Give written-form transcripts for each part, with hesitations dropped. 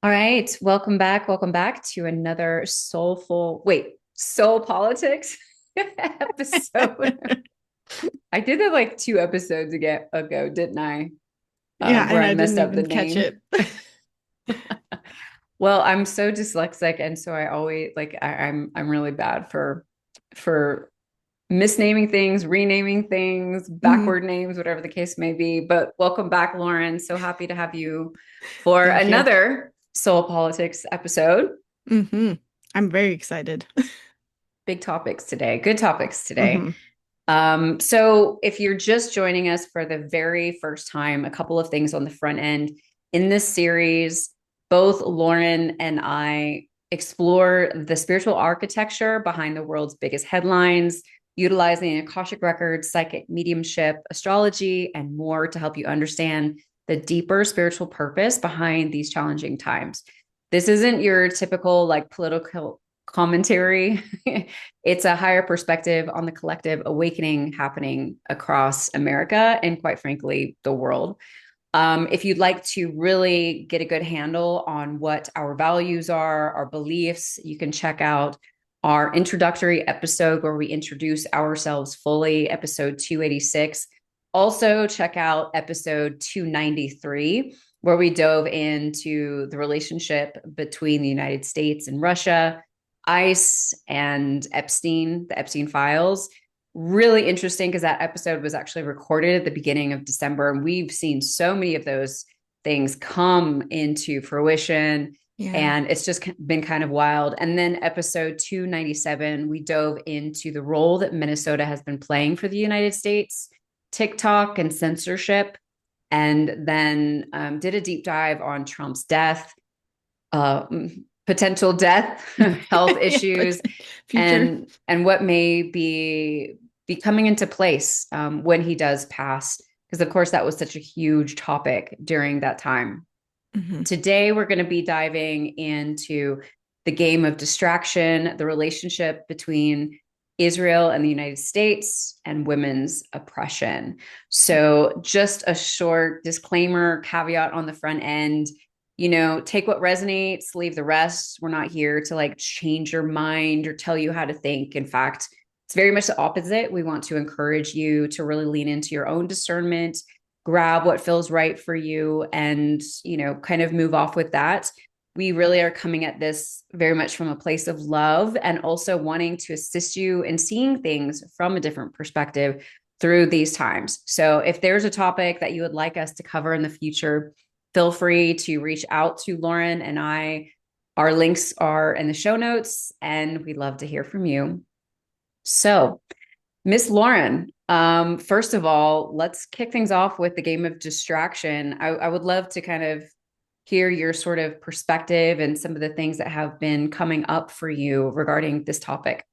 All right, welcome back. Welcome back to another soul politics episode. I did that like two episodes ago, didn't I? Yeah, Where and I I didn't messed up the even catch name. it. Well, I'm so dyslexic, and so I always I'm really bad for misnaming things, renaming things, Mhm. backward names, whatever the case may be. But welcome back, Lauren. So happy to have you for Thank you. another Soul Politics episode. hmm I'm very excited. Big topics today. Good topics today. hmm So, if you're just joining us for the very first time, a couple of things on the front end. In this series, both Lauren and I explore the spiritual architecture behind the world's biggest headlines, utilizing Akashic Records, psychic mediumship, astrology, and more to help you understand the deeper spiritual purpose behind these challenging times. This isn't your typical like political commentary. It's a higher perspective on the collective awakening happening across America and, quite frankly, the world. If you'd like to really get a good handle on what our values are, our beliefs, you can check out our introductory episode where we introduce ourselves fully, episode 286. Also, check out episode 293, where we dove into the relationship between the United States and Russia, ICE, and Epstein, the Epstein files. Really interesting because that episode was actually recorded at the beginning of December. And we've seen so many of those things come into fruition. Yeah. And it's just been kind of wild. And then episode 297, we dove into the role that Minnesota has been playing for the United States, TikTok and censorship. And then did a deep dive on Trump's death, uh, potential death, health Yeah, issues, future. and what may be coming into place when he does pass. Because of course that was such a huge topic during that time. hmm Today we're going to be diving into the game of distraction, the relationship between Israel and the United States, and women's oppression. So, just a short disclaimer, caveat on the front end. Take what resonates, leave the rest. We're not here to like change your mind or tell you how to think. In fact, it's very much the opposite. We want to encourage you to really lean into your own discernment, grab what feels right for you, and kind of move off with that. We really are coming at this very much from a place of love and also wanting to assist you in seeing things from a different perspective through these times. So if there's a topic that you would like us to cover in the future, feel free to reach out to Lauren and I. Our links are in the show notes, and we'd love to hear from you. So, Miss Lauren, first of all, let's kick things off with the game of distraction. I would love to kind of hear your sort of perspective and some of the things that have been coming up for you regarding this topic.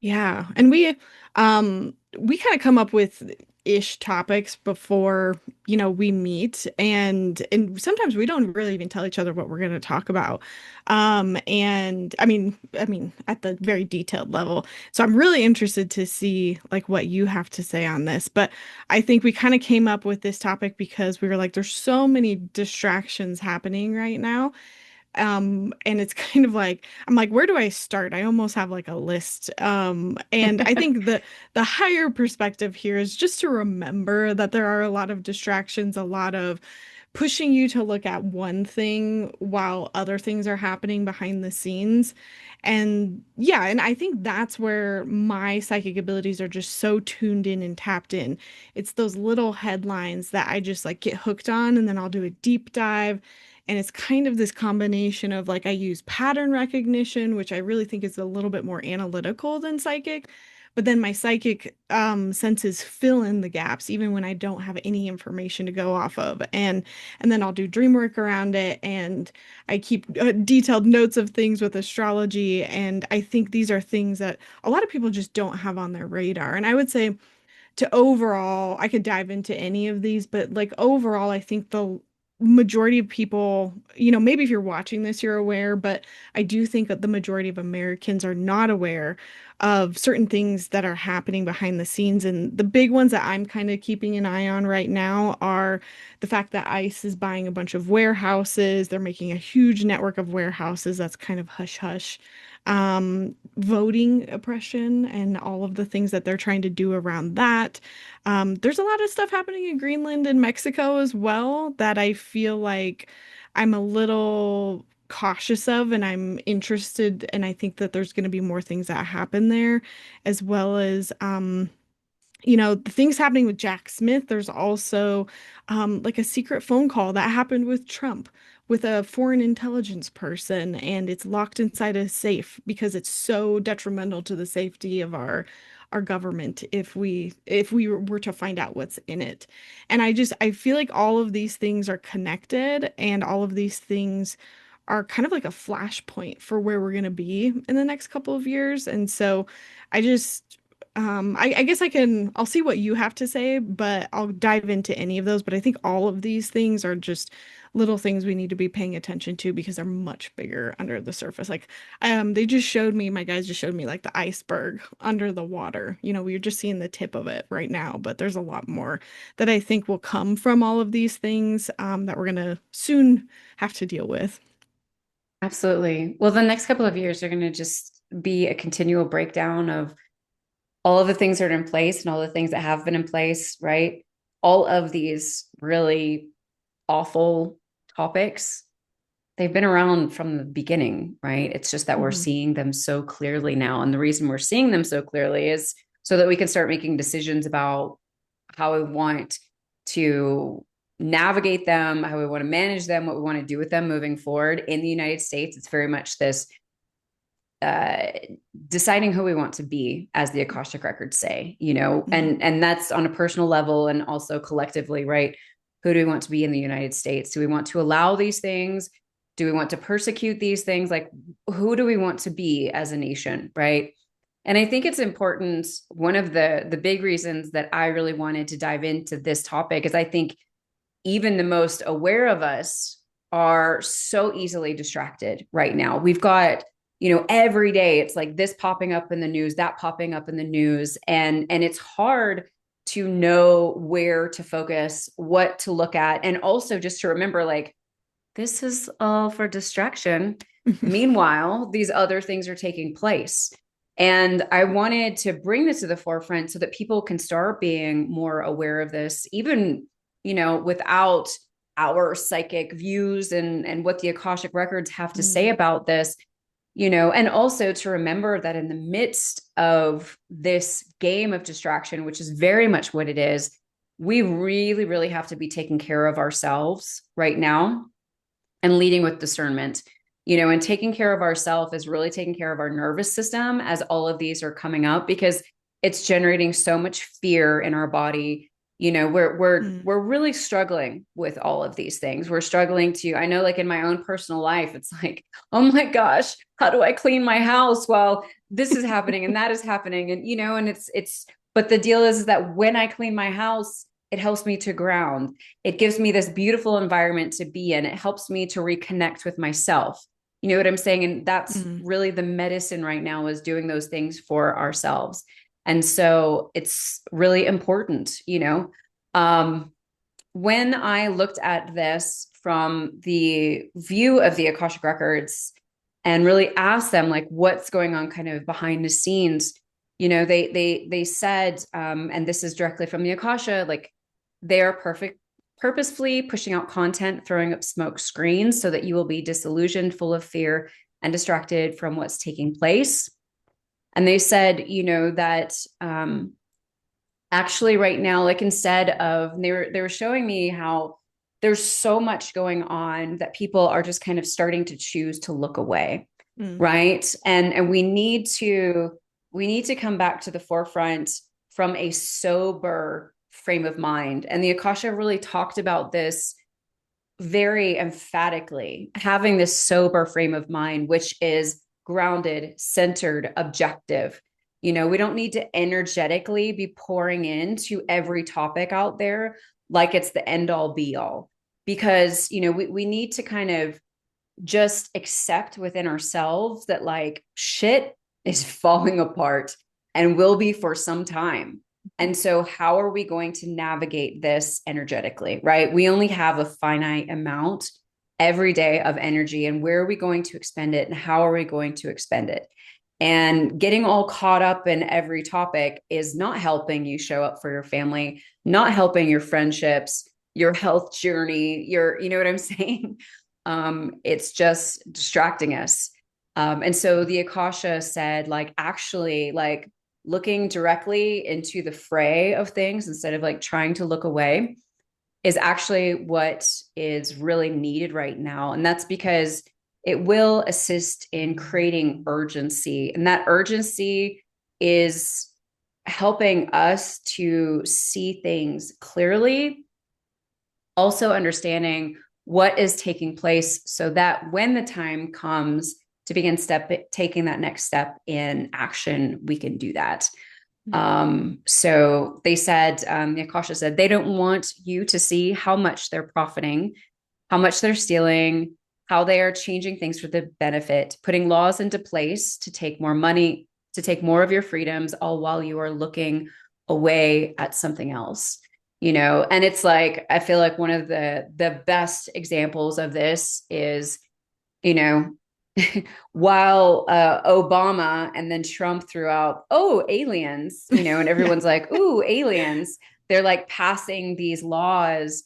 Yeah. And we kind of come up with ish topics before, we meet and sometimes we don't really even tell each other what we're going to talk about. And I mean at the very detailed level. So I'm really interested to see like what you have to say on this. But I think we kind of came up with this topic because we were like there's so many distractions happening right now, and it's kind of like I'm like, where do I start? I almost have like a list. And I think the higher perspective here is just to remember that there are a lot of distractions, a lot of pushing you to look at one thing while other things are happening behind the scenes. And yeah, and I think that's where my psychic abilities are just so tuned in and tapped in. It's those little headlines that I just like get hooked on, and then I'll do a deep dive. And it's kind of this combination of like I use pattern recognition, which I really think is a little bit more analytical than psychic. But then my psychic senses fill in the gaps even when I don't have any information to go off of. And then I'll do dream work around it, and I keep detailed notes of things with astrology. And I think these are things that a lot of people just don't have on their radar. And I would say to overall, I could dive into any of these, but like overall, I think majority of people, maybe if you're watching this, you're aware, but I do think that the majority of Americans are not aware of certain things that are happening behind the scenes. And the big ones that I'm kind of keeping an eye on right now are the fact that ICE is buying a bunch of warehouses. They're making a huge network of warehouses that's kind of hush hush. Voting oppression and all of the things that they're trying to do around that. There's a lot of stuff happening in Greenland and Mexico as well that I feel like I'm a little cautious of, and I'm interested, and I think that there's going to be more things that happen there, as well as the things happening with Jack Smith. There's also like a secret phone call that happened with Trump with a foreign intelligence person, and it's locked inside a safe because it's so detrimental to the safety of our government if we were to find out what's in it. And I feel like all of these things are connected, and all of these things are kind of like a flashpoint for where we're going to be in the next couple of years. And so I just I guess I'll see what you have to say, but I'll dive into any of those. But I think all of these things are just little things we need to be paying attention to because they're much bigger under the surface. Like, my guys just showed me like the iceberg under the water. We're just seeing the tip of it right now, but there's a lot more that I think will come from all of these things, that we're gonna soon have to deal with. Absolutely. Well, the next couple of years are going to just be a continual breakdown of all of the things that are in place and all the things that have been in place, right? All of these really awful topics, they've been around from the beginning, right? It's just that we're Mhm. seeing them so clearly now. And the reason we're seeing them so clearly is so that we can start making decisions about how we want to navigate them, how we want to manage them, what we want to do with them moving forward. In the United States, it's very much this uh, deciding who we want to be, as the Akashic Records say, Mhm. and that's on a personal level and also collectively, right? Who do we want to be in the United States? Do we want to allow these things? Do we want to persecute these things? Like, who do we want to be as a nation, right? And I think it's important. One of the big reasons that I really wanted to dive into this topic is I think even the most aware of us are so easily distracted right now. We've got, every day it's like this popping up in the news, that popping up in the news, and it's hard to know where to focus, what to look at, and also just to remember like this is all for distraction. Meanwhile, these other things are taking place. And I wanted to bring this to the forefront so that people can start being more aware of this, even, without our psychic views and what the Akashic Records have to say Mm. about this, and also to remember that in the midst of this game of distraction, which is very much what it is, we really, really have to be taking care of ourselves right now and leading with discernment, and taking care of ourselves is really taking care of our nervous system as all of these are coming up because it's generating so much fear in our body. Mm. We're really struggling with all of these things. We're struggling to, I know, like in my own personal life, it's like, oh my gosh, how do I clean my house while this is happening and that is happening? And and but the deal is that when I clean my house, it helps me to ground. It gives me this beautiful environment to be in. It helps me to reconnect with myself. You know what I'm saying? And that's Mm. really the medicine right now, is doing those things for ourselves. And so it's really important, Um, when I looked at this from the view of the Akashic Records and really asked them like what's going on kind of behind the scenes, they said, and this is directly from the Akasha, like they are purposefully pushing out content, throwing up smoke screens so that you will be disillusioned, full of fear, and distracted from what's taking place. And they said, that actually right now, like instead of they were showing me how there's so much going on that people are just kind of starting to choose to look away, Mm. right? And we need to come back to the forefront from a sober frame of mind. And the Akasha really talked about this very emphatically, having this sober frame of mind, which is grounded, centered, objective. We don't need to energetically be pouring into every topic out there like it's the end all be all. because, we need to kind of just accept within ourselves that like shit is falling apart and will be for some time. And so, how are we going to navigate this energetically, right? We only have a finite amount every day of energy, and where are we going to expend it and how are we going to expend it? And getting all caught up in every topic is not helping you show up for your family, not helping your friendships, your health journey, you know what I'm saying? It's just distracting us. And so the Akasha said, like, actually, like looking directly into the fray of things instead of like trying to look away is actually what is really needed right now. And that's because it will assist in creating urgency. And that urgency is helping us to see things clearly, also understanding what is taking place so that when the time comes to begin taking that next step in action, we can do that. So they said, the Akasha said, they don't want you to see how much they're profiting, how much they're stealing, how they are changing things for the benefit, putting laws into place to take more money, to take more of your freedoms, all while you are looking away at something else. And it's like, I feel like one of the best examples of this is, you know, while Obama and then Trump threw out, oh, aliens, and Yeah. everyone's like, ooh, aliens. They're like passing these laws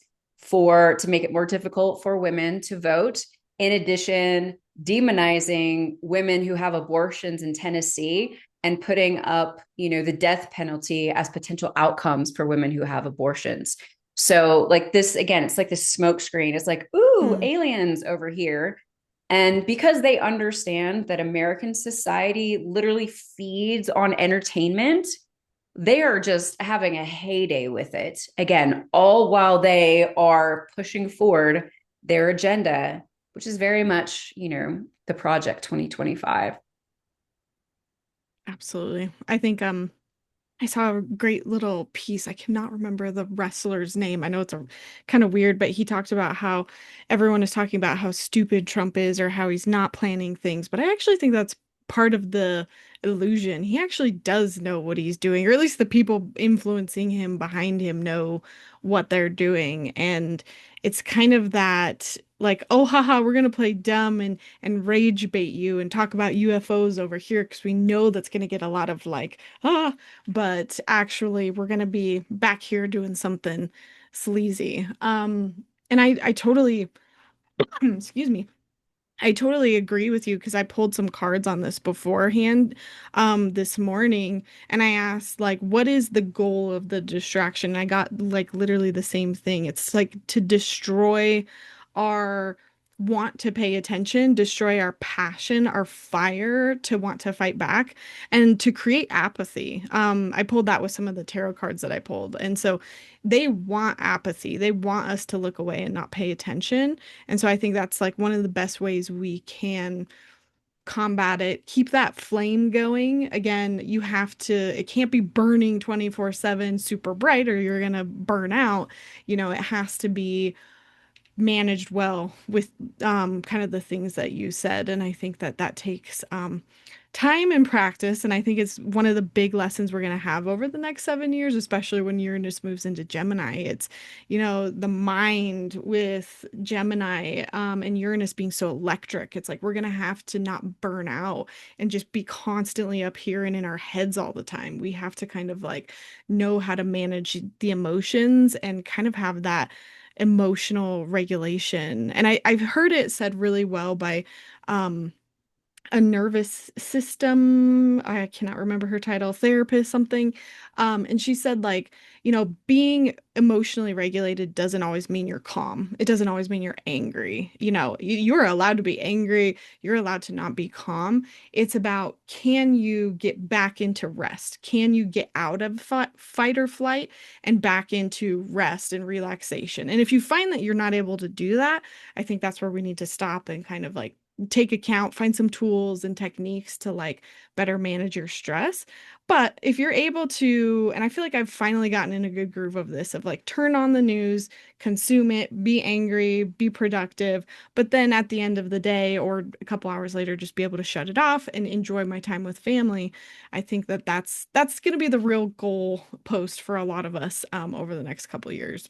to make it more difficult for women to vote. In addition, demonizing women who have abortions in Tennessee and putting up, the death penalty as potential outcomes for women who have abortions. So, like this, again, it's like this smoke screen. It's like, ooh, Mm. aliens over here. And because they understand that American society literally feeds on entertainment, they are just having a heyday with it. Again, all while they are pushing forward their agenda, which is very much, the Project 2025. Absolutely. I think I saw a great little piece. I cannot remember the wrestler's name. I know it's a kind of weird, but he talked about how everyone is talking about how stupid Trump is or how he's not planning things. But I actually think that's part of the illusion. He actually does know what he's doing, or at least the people influencing him behind him know what they're doing. And it's kind of that like, oh haha, we're gonna play dumb and rage bait you and talk about UFOs over here because we know that's gonna get a lot of like, ah, but actually we're gonna be back here doing something sleazy. And I totally, excuse me, I totally agree with you because I pulled some cards on this beforehand, this morning, and I asked like, what is the goal of the distraction? And I got like literally the same thing. It's like to destroy our want to pay attention, destroy our passion, our fire to want to fight back, and to create apathy. I pulled that with some of the tarot cards that I pulled, and so they want apathy. They want us to look away and not pay attention. And so I think that's like one of the best ways we can combat it, keep that flame going. Again, you have to, it can't be burning 24/7 super bright or you're going to burn out. It has to be managed well with kind of the things that you said. And I think that that takes time and practice. And I think it's one of the big lessons we're going to have over the next 7 years, especially when Uranus moves into Gemini. It's, the mind with Gemini and Uranus being so electric. It's like we're going to have to not burn out and just be constantly up here and in our heads all the time. We have to kind of like know how to manage the emotions and kind of have that emotional regulation. And I've heard it said really well by um, a nervous system, I cannot remember her title, therapist, something. And she said, like, being emotionally regulated doesn't always mean you're calm. It doesn't always mean you're angry. You're allowed to be angry. You're allowed to not be calm. It's about can you get back into rest? Can you get out of fight or flight and back into rest and relaxation? And if you find that you're not able to do that, I think that's where we need to stop and kind of like take account, find some tools and techniques to like better manage your stress. But if you're able to, and I feel like I've finally gotten in a good groove of this, of like turn on the news, consume it, be angry, be productive, but then at the end of the day or a couple hours later, just be able to shut it off and enjoy my time with family. I think that that's going to be the real goal post for a lot of us over the next couple years.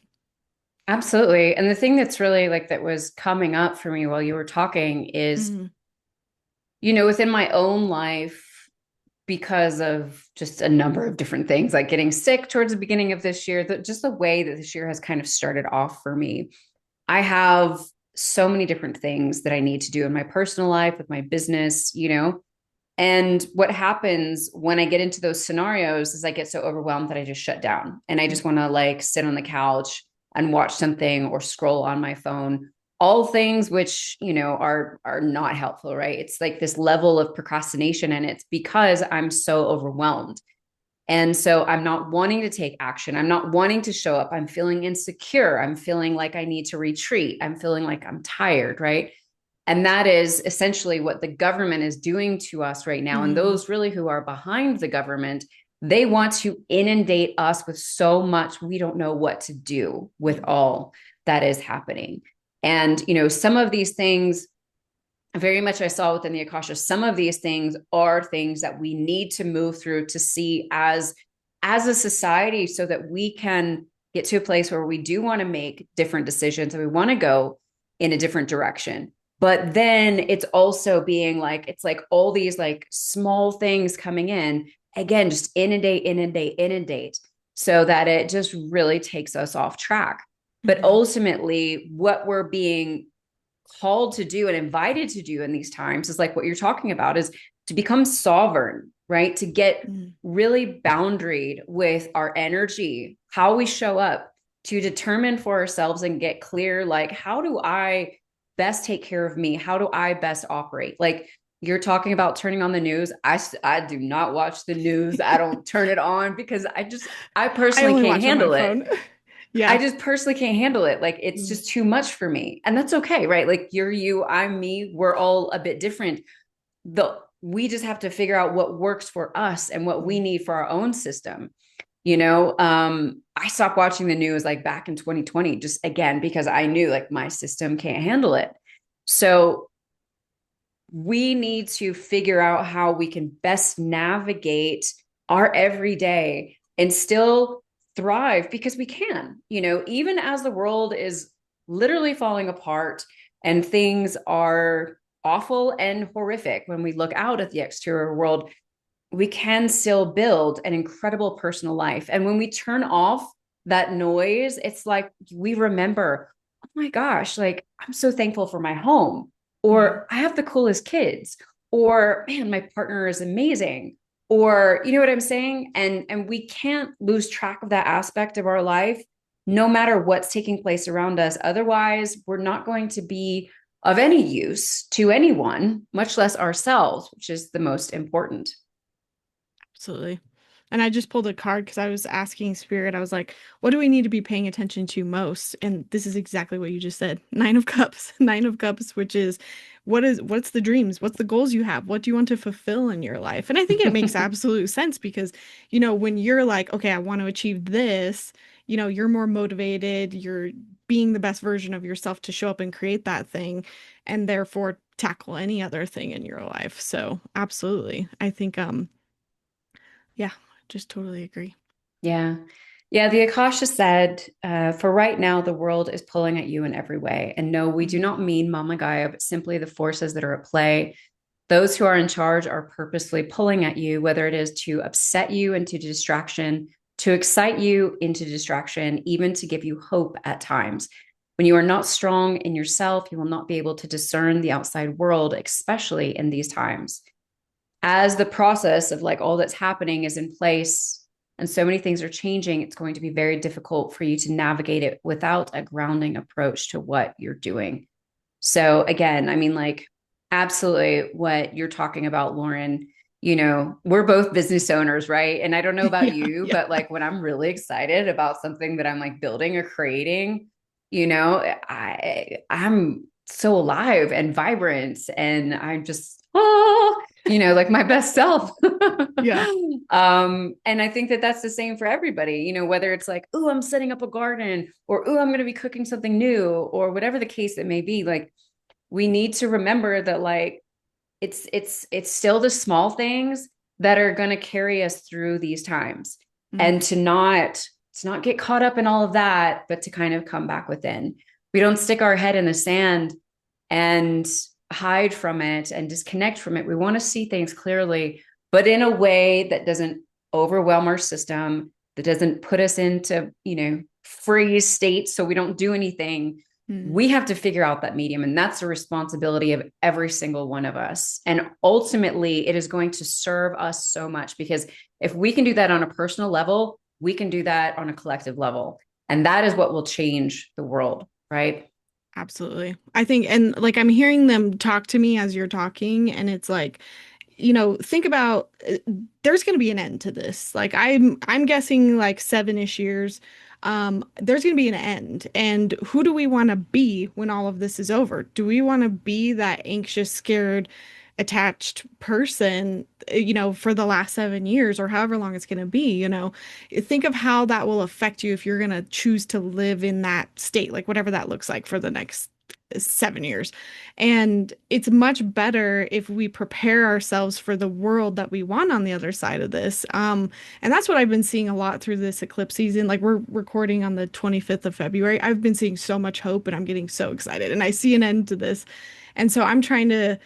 Absolutely. And the thing that's really like that was coming up for me while you were talking is, Mm, within my own life, because of just a number of different things, like getting sick towards the beginning of this year, just the way that this year has kind of started off for me. I have so many different things that I need to do in my personal life, with my business. And what happens when I get into those scenarios is I get so overwhelmed that I just shut down and I just want to like sit on the couch and watch something or scroll on my phone. All things which, are not helpful, right? It's like this level of procrastination and it's because I'm so overwhelmed. And so I'm not wanting to take action. I'm not wanting to show up. I'm feeling insecure. I'm feeling like I need to retreat. I'm feeling like I'm tired, right? And that is essentially what the government is doing to us right now. And mm, those really who are behind the government, they want to inundate us with so much we don't know what to do with all that is happening. And, some of these things, very much I saw within the Akasha, some of these things are things that we need to move through to see as a society so that we can get to a place where we do want to make different decisions and we want to go in a different direction. But then it's also being like, it's like all these like small things coming in, again, just inundate, inundate, inundate, so that it just really takes us off track. But mhm, ultimately, what we're being called to do and invited to do in these times is like what you're talking about, is to become sovereign, right? To get mm, really boundaried with our energy, how we show up, to determine for ourselves and get clear, like, how do I best take care of me? How do I best operate? Like, you're talking about turning on the news. I do not watch the news. I don't turn it on because I I personally only can't watch on my handle it. phone. I Yeah. just personally can't handle it. Like, it's Mm, just too much for me. And that's okay, right? Like, you're you, I'm me. We're all a bit different. We just have to figure out what works for us and what we mm, need for our own system. I stopped watching the news like back in 2020, just again, because I knew like my system can't handle it. So we need to figure out how we can best navigate our everyday and still thrive, because we can, even as the world is literally falling apart and things are awful and horrific. When we look out at the exterior world, we can still build an incredible personal life. And when we turn off that noise, it's like we remember, oh my gosh, like, I'm so thankful for my home, mm. or I have the coolest kids, or man, my partner is amazing, or you know what I'm saying? And we can't lose track of that aspect of our life, no matter what's taking place around us. Otherwise, we're not going to be of any use to anyone, much less ourselves, which is the most important. Absolutely. And I just pulled a card because I was asking Spirit, I was like, what do we need to be paying attention to most? And this is exactly what you just said. Nine of Cups, Nine of Cups, which is what's the dreams? What's the goals you have? What do you want to fulfill in your life? And I think it makes absolute sense because, when you're like, okay, I want to achieve this, you're more motivated, you're being the best version of yourself to show up and create that thing and therefore tackle any other thing in your life. So absolutely. I think yeah, just totally agree. Yeah. Yeah. The Akasha said, for right now, the world is pulling at you in every way. And no, we do Mhm. not mean Mama Gaia, but simply the forces that are at play. Those who are in charge are purposely pulling at you, whether it is to upset you into distraction, to excite you into distraction, even to give you hope at times. When you are not strong in yourself, you will not be able to discern the outside world, especially in these times. As the process of like all that's happening is in place and so many things are changing, it's going to be very difficult for you to navigate it without a grounding approach to what you're doing. So again, I mean, like, absolutely what you're talking about, Lauryn, we're both business owners, right? And I don't know about Yeah, you, yeah. but like when I'm really excited about something that I'm like building or creating, I'm so alive and vibrant. And I'm just, oh, like my best self. Yeah. And I think that that's the same for everybody, whether it's like, oh, I'm setting up a garden, or oh, I'm going to be cooking something new, or whatever the case it may be. Like, we need to remember that, like, it's still the small things that are going to carry us through these times, Mm, and to not get caught up in all of that, but to kind of come back within. We don't stick our head in the sand and hide from it and disconnect from it. We want to see things clearly, but in a way that doesn't overwhelm our system, that doesn't put us into, freeze states so we don't do anything. mm. We have to figure out that medium, and that's the responsibility of every single one of us. And ultimately, it is going to serve us so much, because if we can do that on a personal level, we can do that on a collective level. And that is what will change the world, right? Absolutely. I think, and like I'm hearing them talk to me as you're talking, and it's like, think about there's going to be an end to this. Like I'm guessing like 7-ish years. There's going to be an end. And who do we want to be when all of this is over? Do we want to be that anxious, scared, attached person, for the last 7 years or however long it's going to be, think of how that will affect you if you're going to choose to live in that state, like whatever that looks like for the next 7 years. And it's much better if we prepare ourselves for the world that we want on the other side of this. And that's what I've been seeing a lot through this eclipse season. Like we're recording on the 25th of February. I've been seeing so much hope and I'm getting so excited and I see an end to this. And so I'm trying to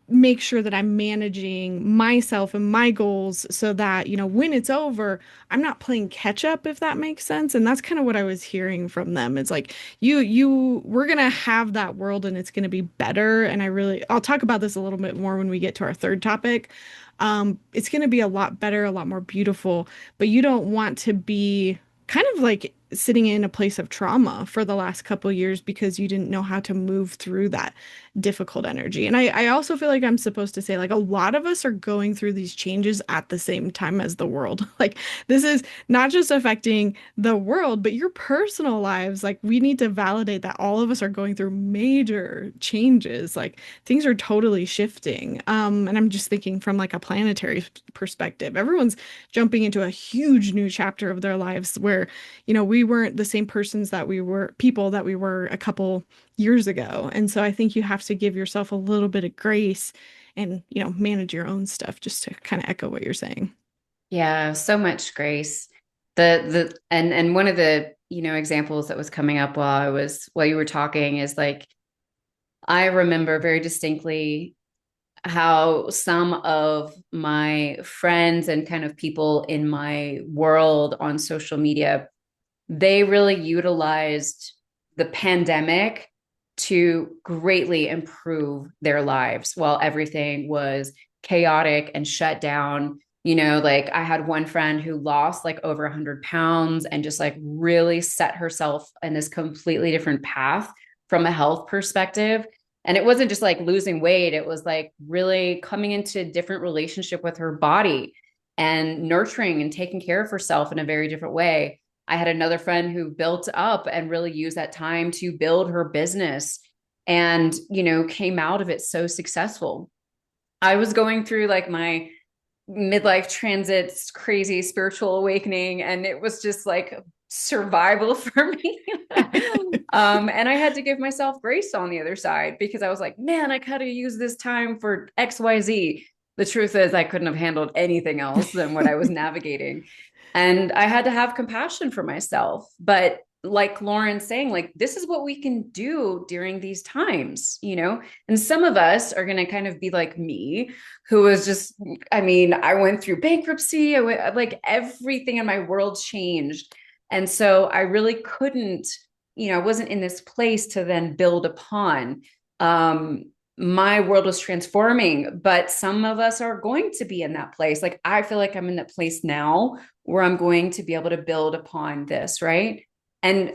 make sure that I'm managing myself and my goals so that, when it's over, I'm not playing catch up, if that makes sense. And that's kind of what I was hearing from them. It's like, we're going to have that world and it's going to be better. And I'll talk about this a little bit more when we get to our third topic. It's going to be a lot better, a lot more beautiful, but you don't want to be kind of like sitting in a place of trauma for the last couple years because you didn't know how to move through that difficult energy. And I also feel like I'm supposed to say, like, a lot of us are going through these changes at the same time as the world. Like, this is not just affecting the world, but your personal lives. Like, we need to validate that all of us are going through major changes. Like, things are totally shifting. And I'm just thinking from like a planetary perspective, everyone's jumping into a huge new chapter of their lives where, we weren't the same people that we were a couple years ago. And so I think you have to give yourself a little bit of grace and, manage your own stuff, just to kind of echo what you're saying. Yeah, so much grace. And one of the, examples that was coming up while you were talking is like, I remember very distinctly how some of my friends and kind of people in my world on social media, they really utilized the pandemic to greatly improve their lives while everything was chaotic and shut down. Like, I had one friend who lost like over 100 pounds and just like really set herself in this completely different path from a health perspective. And it wasn't just like losing weight, it was like really coming into a different relationship with her body and nurturing and taking care of herself in a very different way. I had another friend who built up and really used that time to build her business and, came out of it so successful. I was going through like my midlife transits, crazy spiritual awakening, and it was just like survival for me. And I had to give myself grace on the other side, because I was like, man, I could have used this time for XYZ. The truth is, I couldn't have handled anything else than what I was navigating. And I had to have compassion for myself. But like Lauryn's saying, like, this is what we can do during these times, And some of us are going to kind of be like me, who was just, I mean, I went through bankruptcy. Like, everything in my world changed. And so I really couldn't, I wasn't in this place to then build upon. My world was transforming, but some of us are going to be in that place. Like, I feel like I'm in that place now where I'm going to be able to build upon this, right? And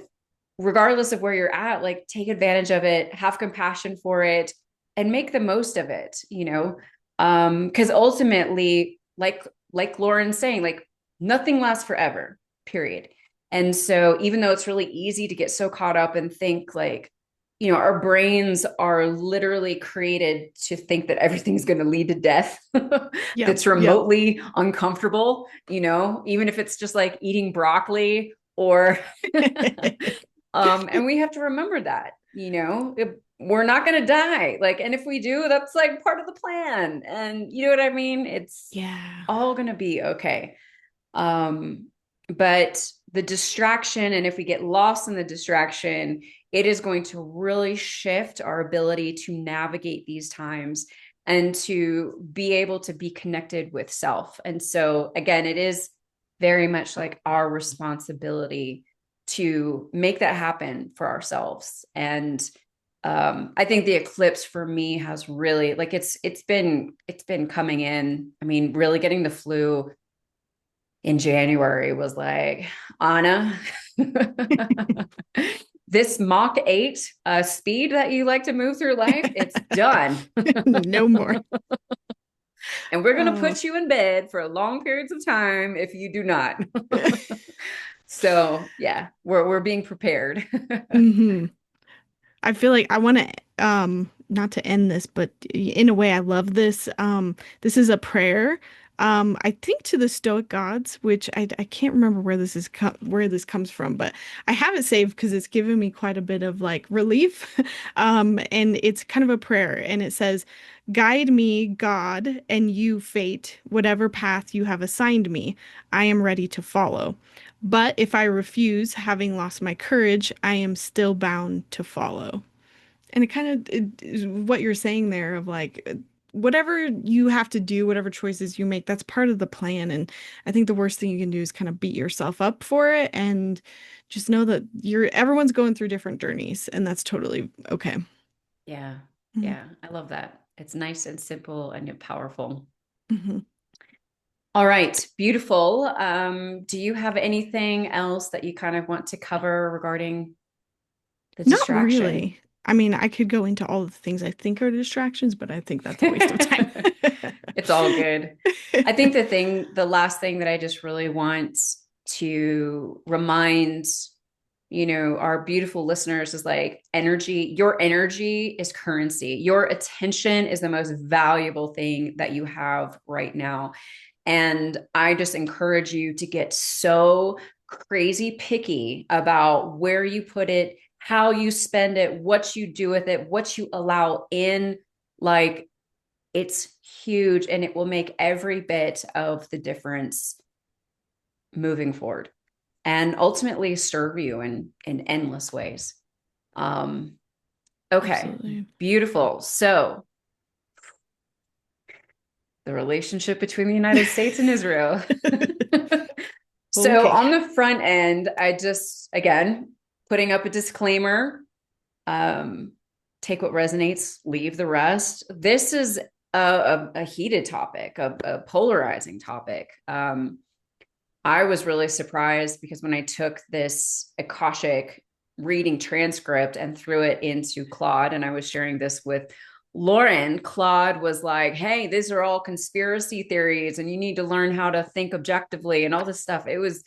regardless of where you're at, like, take advantage of it, have compassion for it, and make the most of it, because ultimately, like Lauryn's saying, like, nothing lasts forever, period. And so even though it's really easy to get so caught up and think like, our brains are literally created to think that everything's going to lead to death Yep. that's Yep. remotely uncomfortable, even if it's just like eating broccoli or and we have to remember that, we're not going to die. Like, and if we do, that's like part of the plan. And you know what I mean? It's Yeah. all going to be okay. Um, but the distraction, and if we get lost in the distraction, it is going to really shift our ability to navigate these times and to be able to be connected with self. And so, again, it is very much like our responsibility to make that happen for ourselves. And I think the eclipse for me has really, like, it's been coming in. I mean, really getting the flu in January was like, Anna, this Mach 8 speed that you like to move through life, it's done. No more. And we're going to Oh. put you in bed for long periods of time if you do not. So yeah, we're being prepared. hmm I feel like I want to not to end this, but in a way I love this. This is a prayer. I think to the Stoic gods, which I can't remember where this is where this comes from, but I have it saved because it's given me quite a bit of like relief. And it's kind of a prayer, and it says, "Guide me, God, and you, fate, whatever path you have assigned me, I am ready to follow. But if I refuse, having lost my courage, I am still bound to follow." And it kind of is what you're saying there of like whatever you have to do, whatever choices you make, that's part of the plan. And I think the worst thing you can do is kind of beat yourself up for it and just know that everyone's going through different journeys and that's totally okay. Yeah. Mhm. Yeah. I love that. It's nice and simple and yet powerful. Mhm. All right. Beautiful. Do you have anything else that you kind of want to cover regarding the Not distraction? really. I mean, I could go into all of the things I think are distractions, but I think that's a waste of time. It's all good. I think the last thing that I just really want to remind, our beautiful listeners is like energy. Your energy is currency. Your attention is the most valuable thing that you have right now. And I just encourage you to get so crazy picky about where you put it, how you spend it, what you do with it, what you allow in. Like, it's huge and it will make every bit of the difference moving forward and ultimately serve you in endless ways. Um, okay, Absolutely. beautiful. So, the relationship between the United States and Israel. So, Okay. on the front end, I just, again, putting up a disclaimer, um, take what resonates, leave the rest. This is a heated topic, a polarizing topic. I was really surprised because when I took this Akashic reading transcript and threw it into Claude, and I was sharing this with Lauryn, Claude was like, "Hey, these are all conspiracy theories, and you need to learn how to think objectively and all this stuff." It was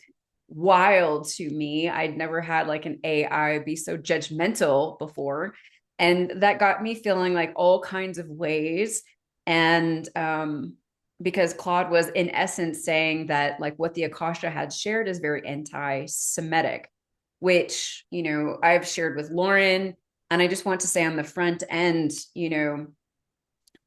wild to me. I'd never had like an AI be so judgmental before. And that got me feeling like all kinds of ways. And because Claude was in essence saying that like what the Akasha had shared is very anti-Semitic, which, I've shared with Lauryn. And I just want to say on the front end,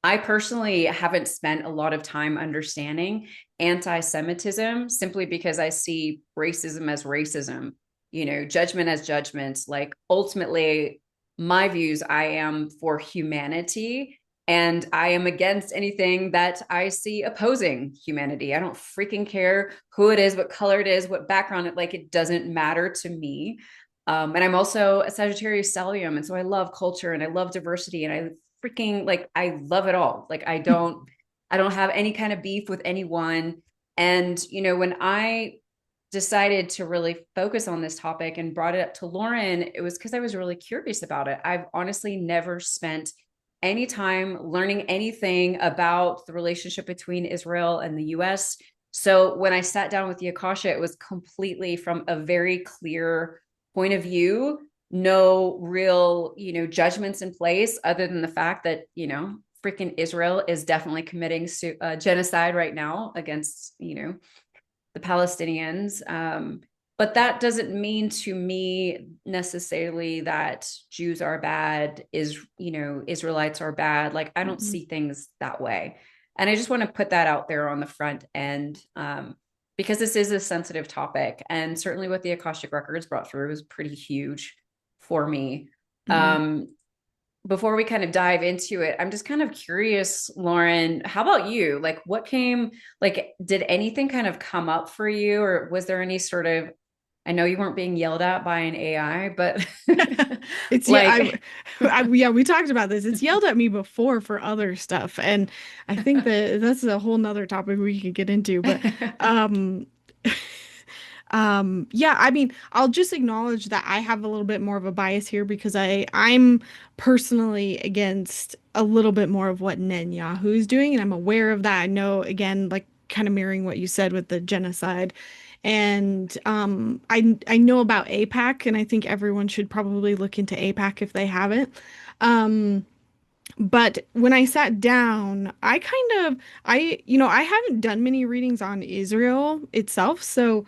I personally haven't spent a lot of time understanding anti Semitism simply because I see racism as racism, judgment as judgment. Like, ultimately, my views, I am for humanity and I am against anything that I see opposing humanity. I don't freaking care who it is, what color it is, what background it, like, it doesn't matter to me. And I'm also a Sagittarius stellium. And so I love culture and I love diversity and I freaking, like, I love it all. Like, I don't have any kind of beef with anyone. And when I decided to really focus on this topic and brought it up to Lauryn, it was because I was really curious about it. I've honestly never spent any time learning anything about the relationship between Israel and the US. So when I sat down with the Akasha, it was completely from a very clear point of view no real, judgments in place other than the fact that, freaking Israel is definitely committing genocide right now against, the Palestinians. But that doesn't mean to me necessarily that Jews are bad, Israelites are bad. Like, I don't Mhm. see things that way. And I just want to put that out there on the front end, because this is a sensitive topic. And certainly what the Akashic Records brought through was pretty huge for me. Mhm. Um, Before we kind of dive into it, I'm just kind of curious, Lauryn, how about you? Like, did anything kind of come up for you, or was there any sort of, I know you weren't being yelled at by an AI, but It's yeah, like, yeah, we talked about this. It's yelled at me before for other stuff, and I think that that's a whole nother topic we could get into. But um, yeah, I mean, I'll just acknowledge that I have a little bit more of a bias here because I'm personally against a little bit more of what Netanyahu is doing, and I'm aware of that. I know, again, like kind of mirroring what you said with the genocide. And I know about APAC, and I think everyone should probably look into APAC if they haven't. Um, but when I sat down, I haven't done many readings on Israel itself, so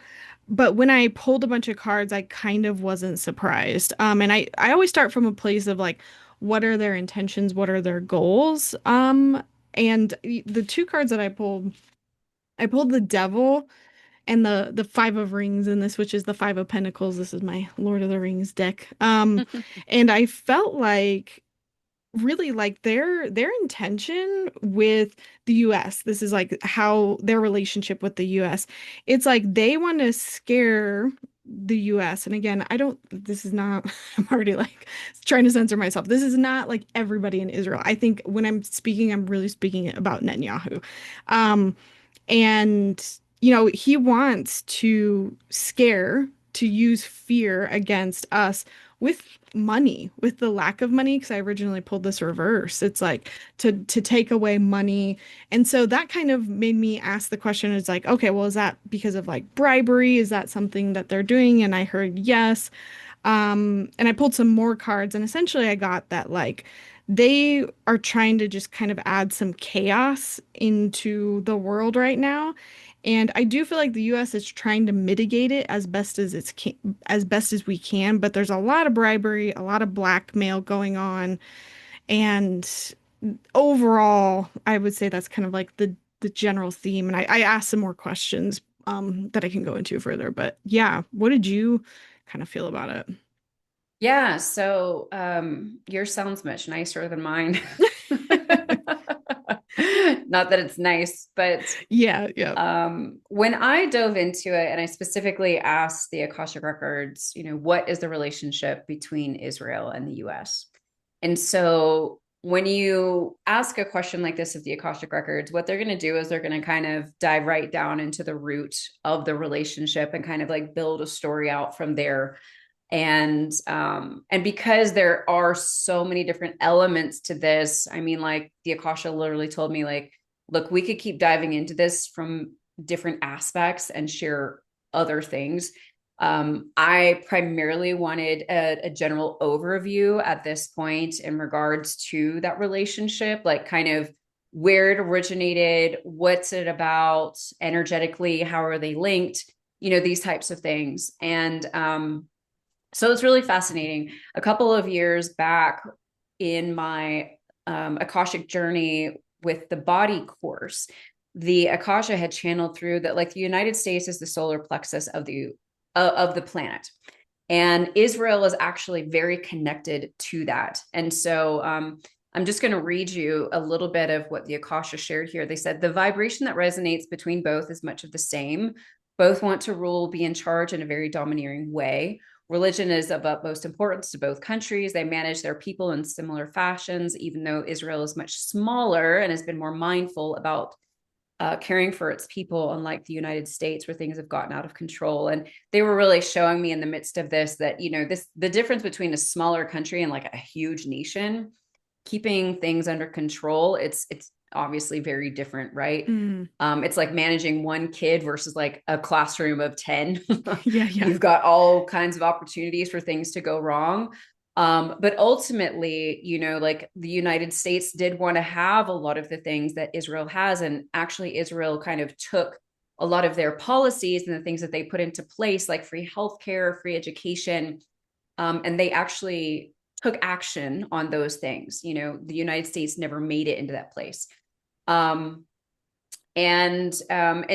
but when I pulled a bunch of cards, I kind of wasn't surprised. And I always start from a place of like, what are their intentions? What are their goals? And the two cards that I pulled the Devil and the Five of Rings in this, which is the Five of Pentacles. This is my Lord of the Rings deck. And I felt like really like their intention with the US. This is like how their relationship with the US. It's like they want to scare the US. And again, I don't this is not I'm already like trying to censor myself. This is not like everybody in Israel. I think when I'm speaking, I'm really speaking about Netanyahu. Um and, he wants to scare, to use fear against us with money, with the lack of money, because I originally pulled this reverse. It's like to take away money. And so that kind of made me ask the question, it's like, okay, well, is that because of like bribery? Is that something that they're doing? And I heard yes. And I pulled some more cards, and essentially I got that like they are trying to just kind of add some chaos into the world right now. And I do feel like the US is trying to mitigate it as best as we can, but there's a lot of bribery, a lot of blackmail going on, and overall, I would say that's kind of like the general theme. And I asked some more questions that I can go into further. But yeah, what did you kind of feel about it? yeah, so yours sounds much nicer than mine. Not that it's nice, but Yeah, yeah. when I dove into it and I specifically asked the Akashic Records, what is the relationship between Israel and the US? And so when you ask a question like this of the Akashic Records, what they're going to do is they're going to kind of dive right down into the root of the relationship and kind of like build a story out from there. And because there are so many different elements to this, I mean, like the Akasha literally told me, like, look, we could keep diving into this from different aspects and share other things. I primarily wanted a general overview at this point in regards to that relationship, like kind of where it originated, what's it about energetically, how are they linked, these types of things. And so it's really fascinating. A couple of years back in my Akashic journey with the body course, the Akasha had channeled through that like the United States is the solar plexus of the planet. And Israel is actually very connected to that. And so I'm just going to read you a little bit of what the Akasha shared here. They said the vibration that resonates between both is much of the same. Both want to rule, be in charge in a very domineering way. Religion is of utmost importance to both countries. They manage their people in similar fashions, even though Israel is much smaller and has been more mindful about caring for its people, unlike the United States, where things have gotten out of control. And they were really showing me in the midst of this that, the difference between a smaller country and like a huge nation keeping things under control, it's obviously very different, right? Mm. It's like managing one kid versus like a classroom of 10. Yeah, yeah. You've got all kinds of opportunities for things to go wrong. But ultimately, like the United States did want to have a lot of the things that Israel has. And actually, Israel kind of took a lot of their policies and the things that they put into place, like free healthcare, free education, and they actually took action on those things. The United States never made it into that place. Um, and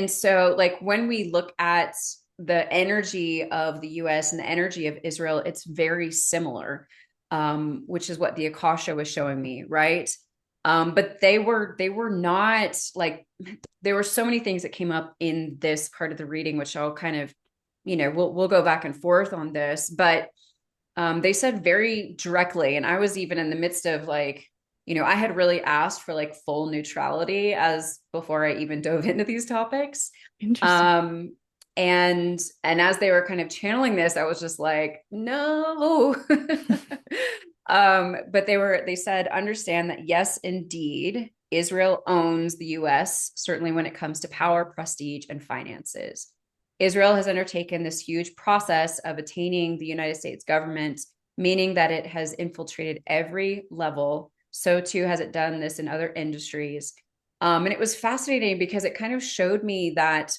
so like when we look at the energy of the US and the energy of Israel, it's very similar, which is what the Akasha was showing me, right? But they were not like, there were so many things that came up in this part of the reading, which I'll kind of, we'll go back and forth on this, but they said very directly, and I was even in the midst of like, I had really asked for like full neutrality as before I even dove into these topics. Interesting. Um, and as they were kind of channeling this, I was just like, no. But they said, understand that yes, indeed, Israel owns the US, certainly when it comes to power, prestige, and finances. Israel has undertaken this huge process of attaining the United States government, meaning that it has infiltrated every level. So too has it done this in other industries. And it was fascinating because it kind of showed me that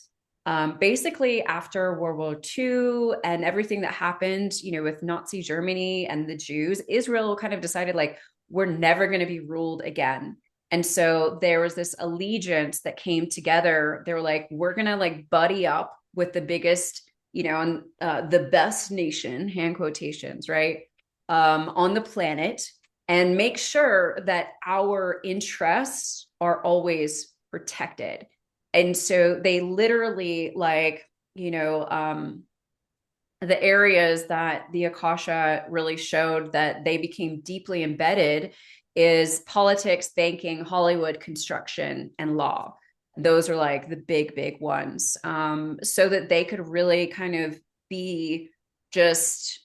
basically after World War II and everything that happened, with Nazi Germany and the Jews, Israel kind of decided like, we're never going to be ruled again. And so there was this allegiance that came together. They were like, we're going to like buddy up with the biggest, and the best nation, hand quotations, right, on the planet, and make sure that our interests are always protected. And so they literally like, the areas that the Akasha really showed that they became deeply embedded is politics, banking, Hollywood, construction, and law. Those are like the big ones. So that they could really kind of be just,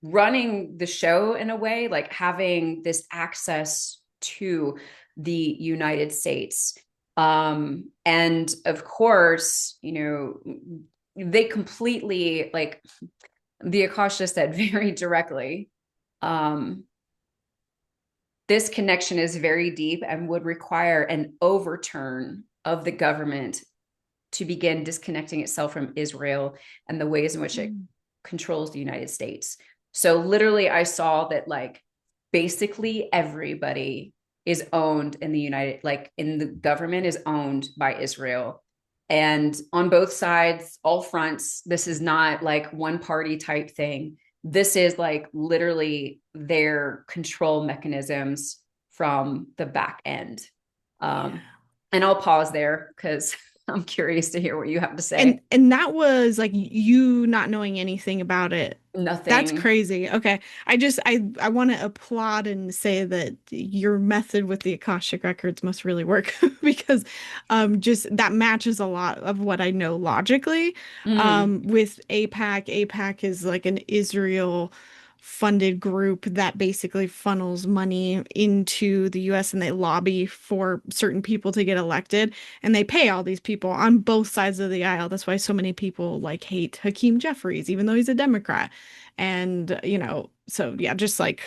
running the show in a way, like having this access to the United States. And of course, they completely like the Akasha said very directly, um, this connection is very deep and would require an overturn of the government to begin disconnecting itself from Israel and the ways in which it controls the United States. So literally I saw that like basically everybody is owned in the like in the government is owned by Israel. And on both sides, all fronts, this is not like one party type thing. This is like literally their control mechanisms from the back end. Yeah. And I'll pause there because I'm curious to hear what you have to And say. and that was like you not knowing anything about it. That's Nothing. crazy. Okay. I want to applaud and say that your method with the Akashic Records must really work because just that matches a lot of what I know logically. Mm, With APAC, APAC is like an Israel funded group that basically funnels money into the US and they lobby for certain people to get elected and they pay all these people on both sides of the aisle. That's why so many people like hate Hakeem Jeffries, even though he's a Democrat. And, so yeah, just like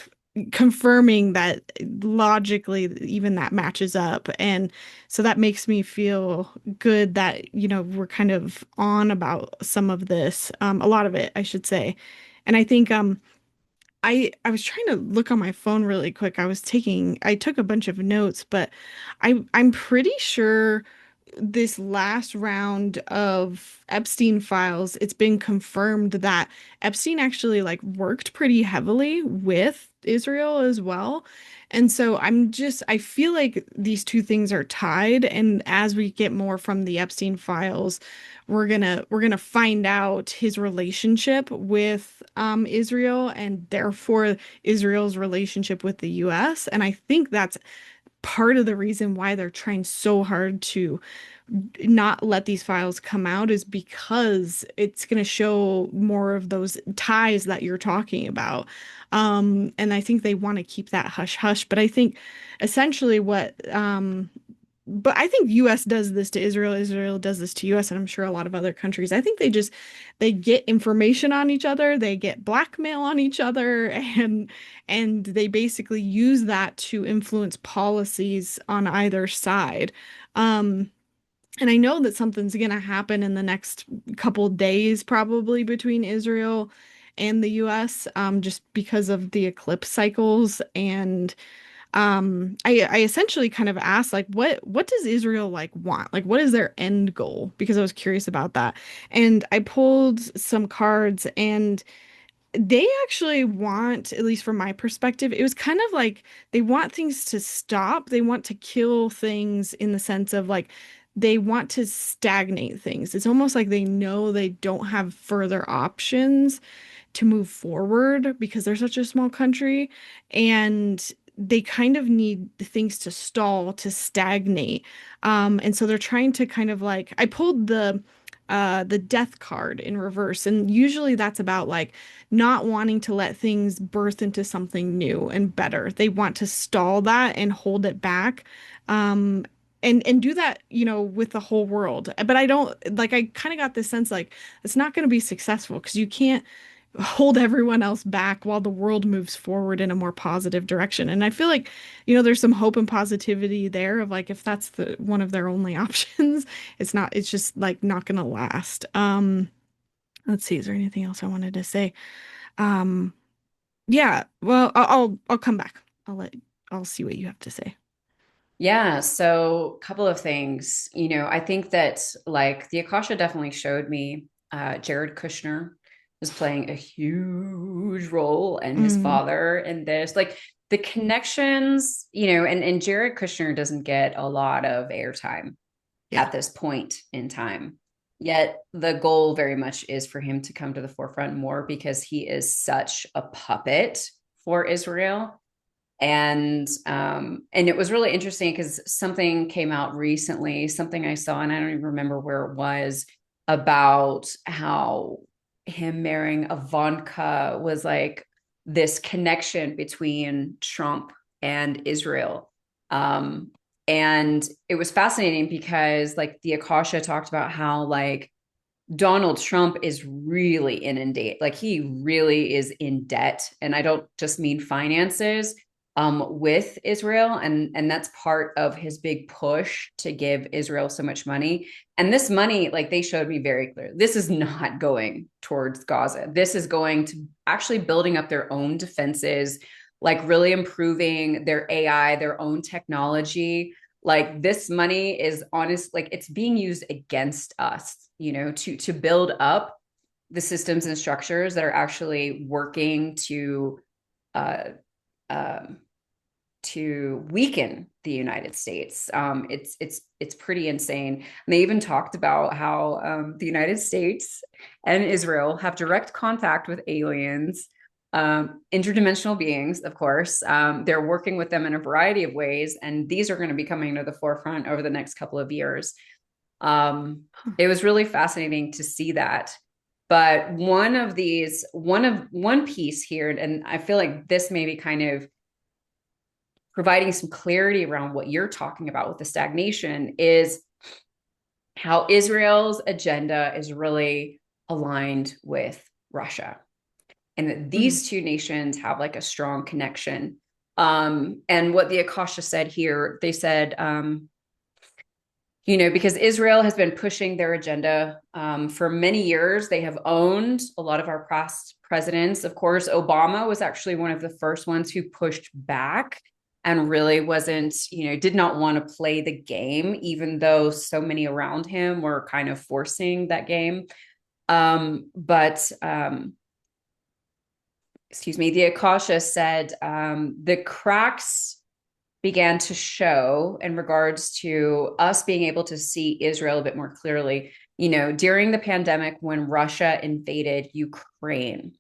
confirming that logically, even that matches up. And so that makes me feel good that, we're kind of on about some of this, a lot of it, I should say. And I think, I was trying to look on my phone really quick. I took a bunch of notes, but I'm pretty sure this last round of Epstein files, it's been confirmed that Epstein actually like worked pretty heavily with Israel as well. And so I feel like these two things are tied. And as we get more from the Epstein files, we're gonna find out his relationship with Israel and therefore Israel's relationship with the US. And I think that's part of the reason why they're trying so hard to not let these files come out is because it's going to show more of those ties that you're talking about. And I think they want to keep that hush hush. But I think essentially but I think US does this to Israel, Israel does this to US, and I'm sure a lot of other countries. I think they get information on each other, they get blackmail on each other, and they basically use that to influence policies on either side. Um, and I know that something's going to happen in the next couple days, probably between Israel and the US, just because of the eclipse cycles. And I essentially kind of asked, like, what does Israel like want? Like, what is their end goal? Because I was curious about that. And I pulled some cards, and they actually want, at least from my perspective, it was kind of like they want things to stop. They want to kill things in the sense of like they want to stagnate things. It's almost like they know they don't have further options to move forward because they're such a small country, and they kind of need things to stall, to stagnate. And so they're trying to kind of like I pulled the death card in reverse, and usually that's about like not wanting to let things birth into something new and better. They want to stall that and hold it back. Um, and do that, with the whole world. But I don't like I kind of got this sense like it's not going to be successful because you can't hold everyone else back while the world moves forward in a more positive direction. And I feel like, there's some hope and positivity there of like if that's the one of their only options, it's just like not gonna last. Let's see, is there anything else I wanted to say? Um, yeah, well, I'll come back. I'll see what you have to say. Yeah, so a couple of things. I think that like the Akasha definitely showed me Jared Kushner was playing a huge role and his Mm, father in this. Like the connections, and Jared Kushner doesn't get a lot of airtime yeah. at this point in time. Yet the goal very much is for him to come to the forefront more because he is such a puppet for Israel. And it was really interesting because something came out recently, something I saw, and I don't even remember where it was, about how him marrying Ivanka was like this connection between Trump and Israel. Um, and it was fascinating because like the Akasha talked about how like Donald Trump is really inundated. Like he really is in debt. And I don't just mean finances, with Israel. And that's part of his big push to give Israel so much money. And this money, like they showed me very clear, this is not going towards Gaza. This is going to actually building up their own defenses, like really improving their AI, their own technology. Like this money is honest, like it's being used against us, to build up the systems and structures that are actually working uh, uh, to weaken the United States. It's pretty insane. And they even talked about how the United States and Israel have direct contact with aliens, interdimensional beings, of course. They're working with them in a variety of ways, and these are going to be coming to the forefront over the next couple of years. Um, Huh. it was really fascinating to see that. But one piece here, and I feel like this may be kind of providing some clarity around what you're talking about with the stagnation, is how Israel's agenda is really aligned with Russia, and that Mm, these two nations have like a strong connection. And what the Akasha said here, they said, because Israel has been pushing their agenda for many years. They have owned a lot of our past presidents. Of course, Obama was actually one of the first ones who pushed back and really wasn't, did not want to play the game, even though so many around him were kind of forcing that game. But excuse me, the Akasha said the cracks began to show in regards to us being able to see Israel a bit more clearly, during the pandemic when Russia invaded Ukraine.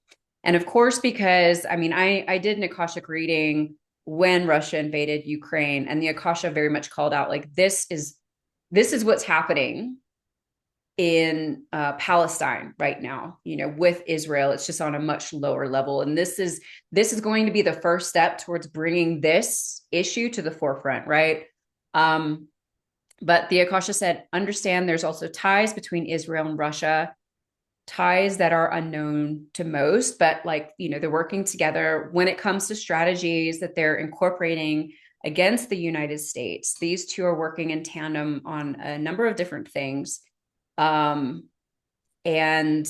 And of course, because I mean, I did an Akashic reading when Russia invaded Ukraine. And the Akasha very much called out like this is what's happening in Palestine right now, with Israel. It's just on a much lower level. And this is going to be the first step towards bringing this issue to the forefront, right? But the Akasha said, understand there's also ties between Israel and Russia, ties that are unknown to most, but they're working together when it comes to strategies that they're incorporating against the United States. These two are working in tandem on a number of different things. Um, and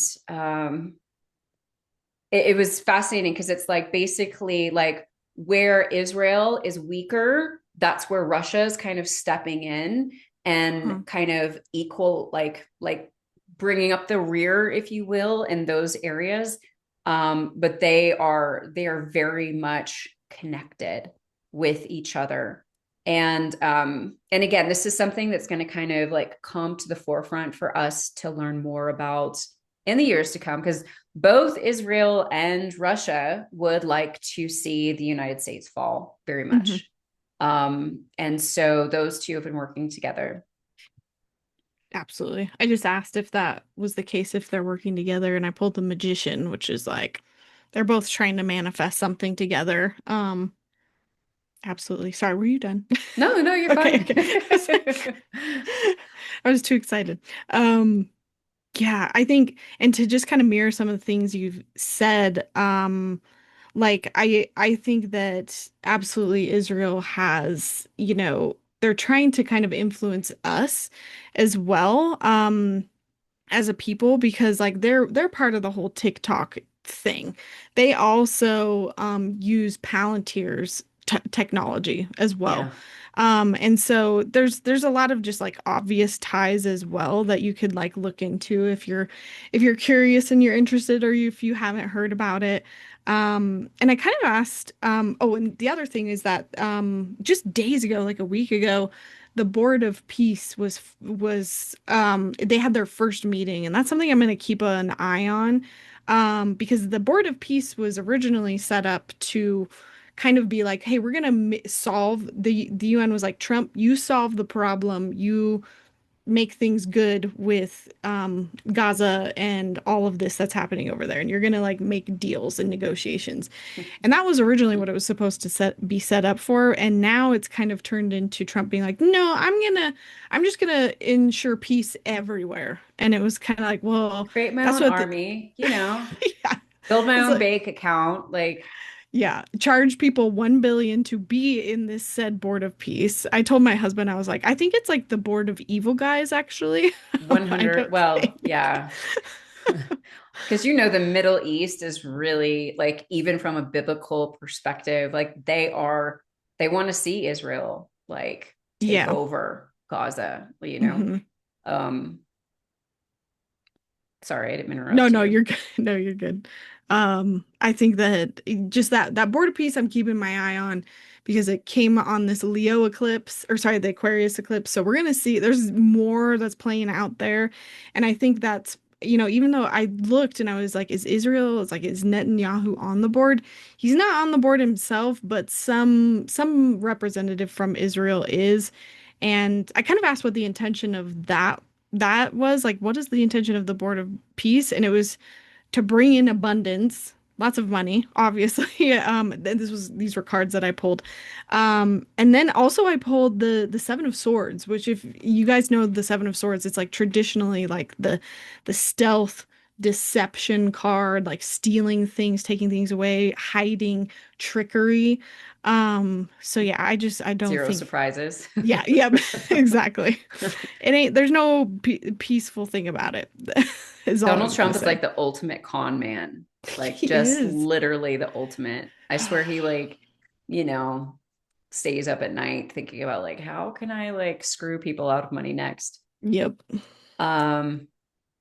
it was fascinating because it's like basically like where Israel is weaker, that's where Russia is kind of stepping in and Huh. kind of equal, like bringing up the rear, if you will, in those areas. But they are very much connected with each other. And again, this is something that's going to kind of like come to the forefront for us to learn more about in the years to come, because both Israel and Russia would like to see the United States fall very Hmm. much. And so those two have been working together. Absolutely. I just asked if that was the case, if they're working together, and I pulled the magician, which is like they're both trying to manifest something together. Absolutely. Sorry, were you done? No, no, you're Okay, fine. okay. I was too excited. Um, yeah, I think, and to just kind of mirror some of the things you've said, like I think that absolutely Israel has, they're trying to kind of influence us as well. As a people because like they're part of the whole TikTok thing. They also use Palantir's technology as well. Yeah. And so there's a lot of just like obvious ties as well that you could like look into if you're curious and you're interested or if you haven't heard about it. And I kind of asked, oh, and the other thing is that just days ago, like a week ago, the Board of Peace was they had their first meeting, and that's something I'm going to keep an eye on, because the Board of Peace was originally set up to kind of be like, hey, we're going to solve the UN was like, Trump, you solve the problem, you make things good with Gaza and all of this that's happening over there, and you're going to like make deals and negotiations. And that was originally what it was supposed to be set up for. And now it's kind of turned into Trump being like, no, I'm just gonna ensure peace everywhere. And it was kind of like, well, Create my that's own what the, army, yeah. build my It's own like, bank account, like yeah, charge people 1 billion to be in this said board of peace. I told my husband, I was like, I think it's like the board of evil guys, actually. I 100. don't Well, think. yeah. Because the Middle East is really like, even from a biblical perspective, like they want to see Israel like take Yeah. over Gaza. Hmm. Um, sorry, I didn't No, interrupt no, you. you're good. No, you're good. I think that just that board of peace I'm keeping my eye on because it came on this Leo eclipse, or sorry, the Aquarius eclipse. So we're gonna see there's more that's playing out there. And I think that's, even though I looked and I was like, is Israel, it's like, is Netanyahu on the board? He's not on the board himself, but some representative from Israel is. And I kind of asked what the intention of that was, like, what is the intention of the board of peace? And it was to bring in abundance, lots of money, obviously. These were cards that I pulled. And then also I pulled the Seven of Swords, which, if you guys know the Seven of Swords, it's like traditionally like the stealth deception card, like stealing things, taking things away, hiding, trickery. So yeah, I don't Zero think, surprises. yeah, yeah, exactly. There's no peaceful thing about it, is all Donald I'm gonna Trump is say. like the ultimate con man, like He just is. literally the ultimate. I swear he you know, stays up at night thinking about like how can I like screw people out of money next. Yep. Um,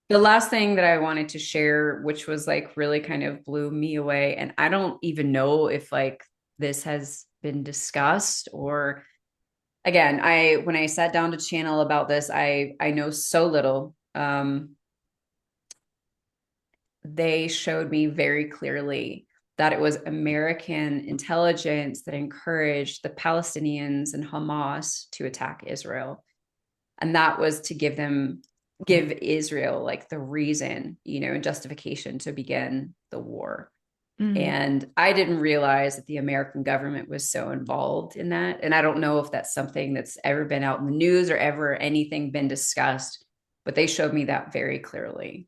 the last thing that I wanted to share, which was like really kind of blew me away, and I don't even know if like this has been discussed or again, I when I sat down to channel about this, I know so little. They showed me very clearly that it was American intelligence that encouraged the Palestinians and Hamas to attack Israel. And that was to give Israel like the reason, and justification to begin the war. Mm. And I didn't realize that the American government was so involved in that. And I don't know if that's something that's ever been out in the news or ever anything been discussed, but they showed me that very clearly.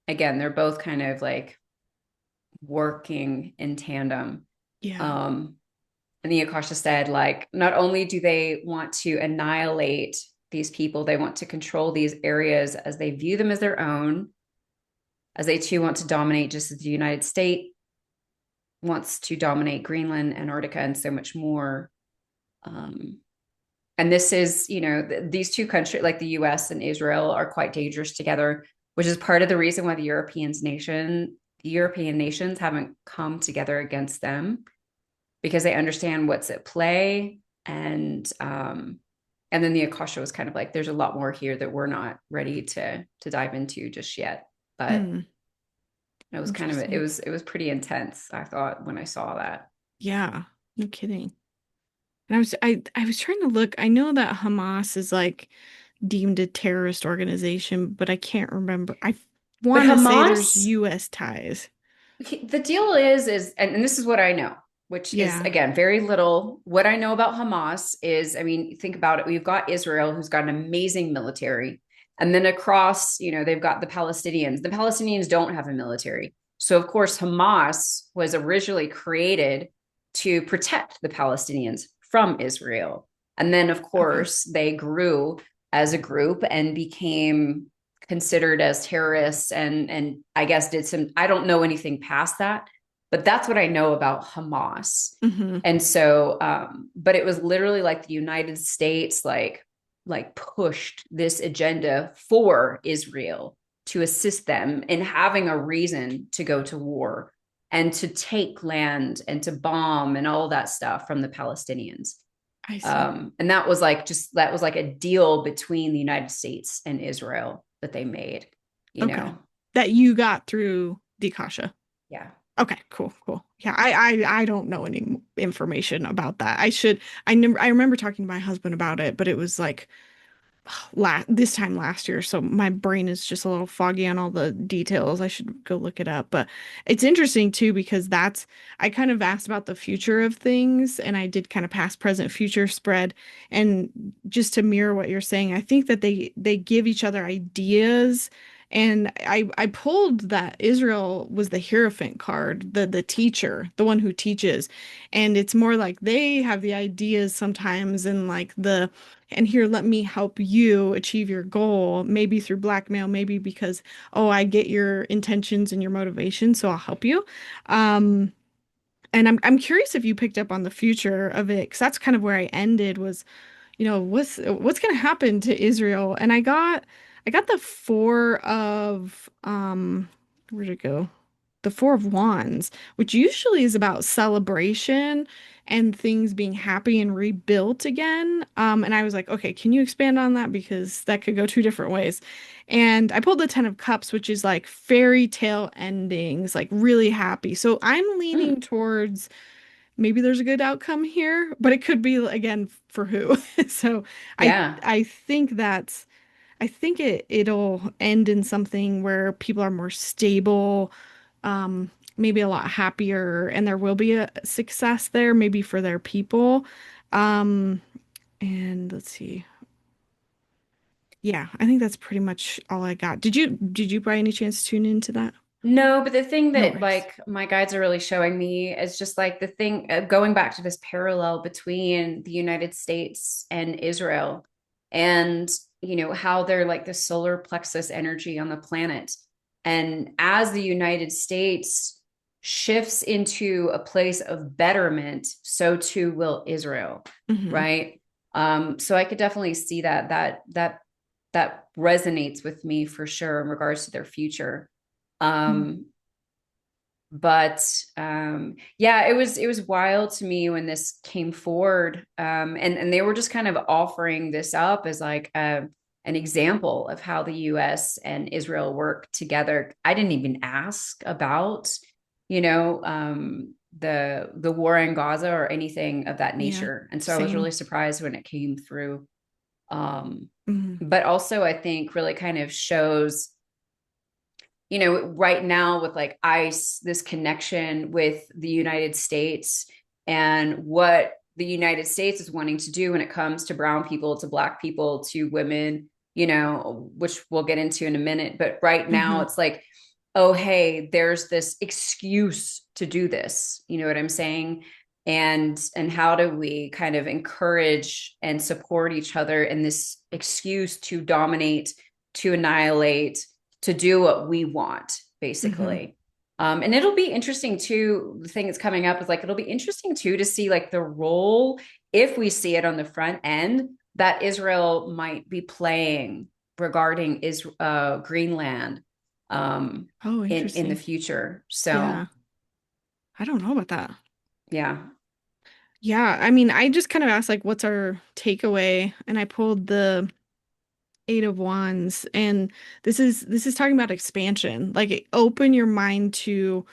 Again, they're both kind of like working in tandem. Yeah. And the Akasha said, like, not only do they want to annihilate these people, they want to control these areas as they view them as their own, as they too want to dominate, just as the United States wants to dominate Greenland, Antarctica, and so much more. And this is, these two countries, like the US and Israel, are quite dangerous together, which is part of the reason why the European nations haven't come together against them, because they understand what's at play. And then the Akasha was kind of like, there's a lot more here that we're not ready to dive into just yet. But Mm. it was kind of it was pretty intense, I thought, when I saw that. Yeah. No kidding. And I was trying to look. I know that Hamas is like deemed a terrorist organization, but I can't remember. I But want to say there's Hamas, US ties. the deal is, and this is what I know, which is Yeah. again very little. What I know about Hamas is, I mean, think about it. We've got Israel, who's got an amazing military, and then across, they've got the Palestinians. The Palestinians don't have a military, so of course Hamas was originally created to protect the Palestinians from Israel, and then of Okay. course they grew as a group and became considered as terrorists, and I guess did some, I don't know anything past that, but that's what I know about Hamas. Hmm. And so but it was literally like the United States like pushed this agenda for Israel to assist them in having a reason to go to war and to take land and to bomb and all that stuff from the Palestinians. I see. And that was like a deal between the United States and Israel that they made, you Okay. know. That you got through Dikasha. Yeah. Okay, cool, cool. Yeah, I don't know any information about that. I remember talking to my husband about it, but it was like this time last year, so my brain is just a little foggy on all the details. I should go look it up. But it's interesting too because that's I kind of asked about the future of things and I did kind of past, present, future spread. And just to mirror what you're saying, I think that they give each other ideas. And I pulled that Israel was the Hierophant card, the teacher, the one who teaches. And it's more like they have the ideas sometimes and like and here, let me help you achieve your goal, maybe through blackmail, maybe because, oh, I get your intentions and your motivation, so I'll help you. Um, and I'm curious if you picked up on the future of it, because that's kind of where I ended was, what's going to happen to Israel? And I got the four of where'd it go? The Four of Wands, which usually is about celebration and things being happy and rebuilt again. And I was like, okay, can you expand on that? Because that could go two different ways. And I pulled the Ten of Cups, which is like fairy tale endings, like really happy. So I'm leaning Mm, towards maybe there's a good outcome here, but it could be again for who. So I yeah. I think that's I think it'll end in something where people are more stable, maybe a lot happier, and there will be a success there, maybe for their people. Um, and let's see. Yeah, I think that's pretty much all I got. Did you by any chance tune into that? No, but the thing No that worries. like my guides are really showing me is just like the thing going back to this parallel between the United States and Israel, and how they're like the solar plexus energy on the planet. And as the United States shifts into a place of betterment, so too will Israel, Hmm. right? So I could definitely see that resonates with me for sure in regards to their future. Um, but yeah, it was wild to me when this came forward. And they were just kind of offering this up as like an example of how the US and Israel work together. I didn't even ask about the war in Gaza or anything of that Yeah. nature. And so I was Same. really surprised when it came through. Um, Hmm. but also I think really kind of shows, right now with like ICE, this connection with the United States and what the United States is wanting to do when it comes to brown people, to black people, to women, which we'll get into in a minute. But right now Hmm. it's like, oh, hey, there's this excuse to do this. You know what I'm saying? And how do we kind of encourage and support each other in this excuse to dominate, to annihilate, to do what we want, Hmm. basically. And it'll be interesting too. The thing that's coming up is like it'll be interesting too to see like the role, if we see it on the front end, that Israel might be playing regarding Greenland Oh, in the interesting. future. So Yeah. I don't know about that. yeah. Yeah, I mean, I just kind of asked like what's our takeaway and I pulled the Eight of Wands and this is talking about expansion. Like open your mind to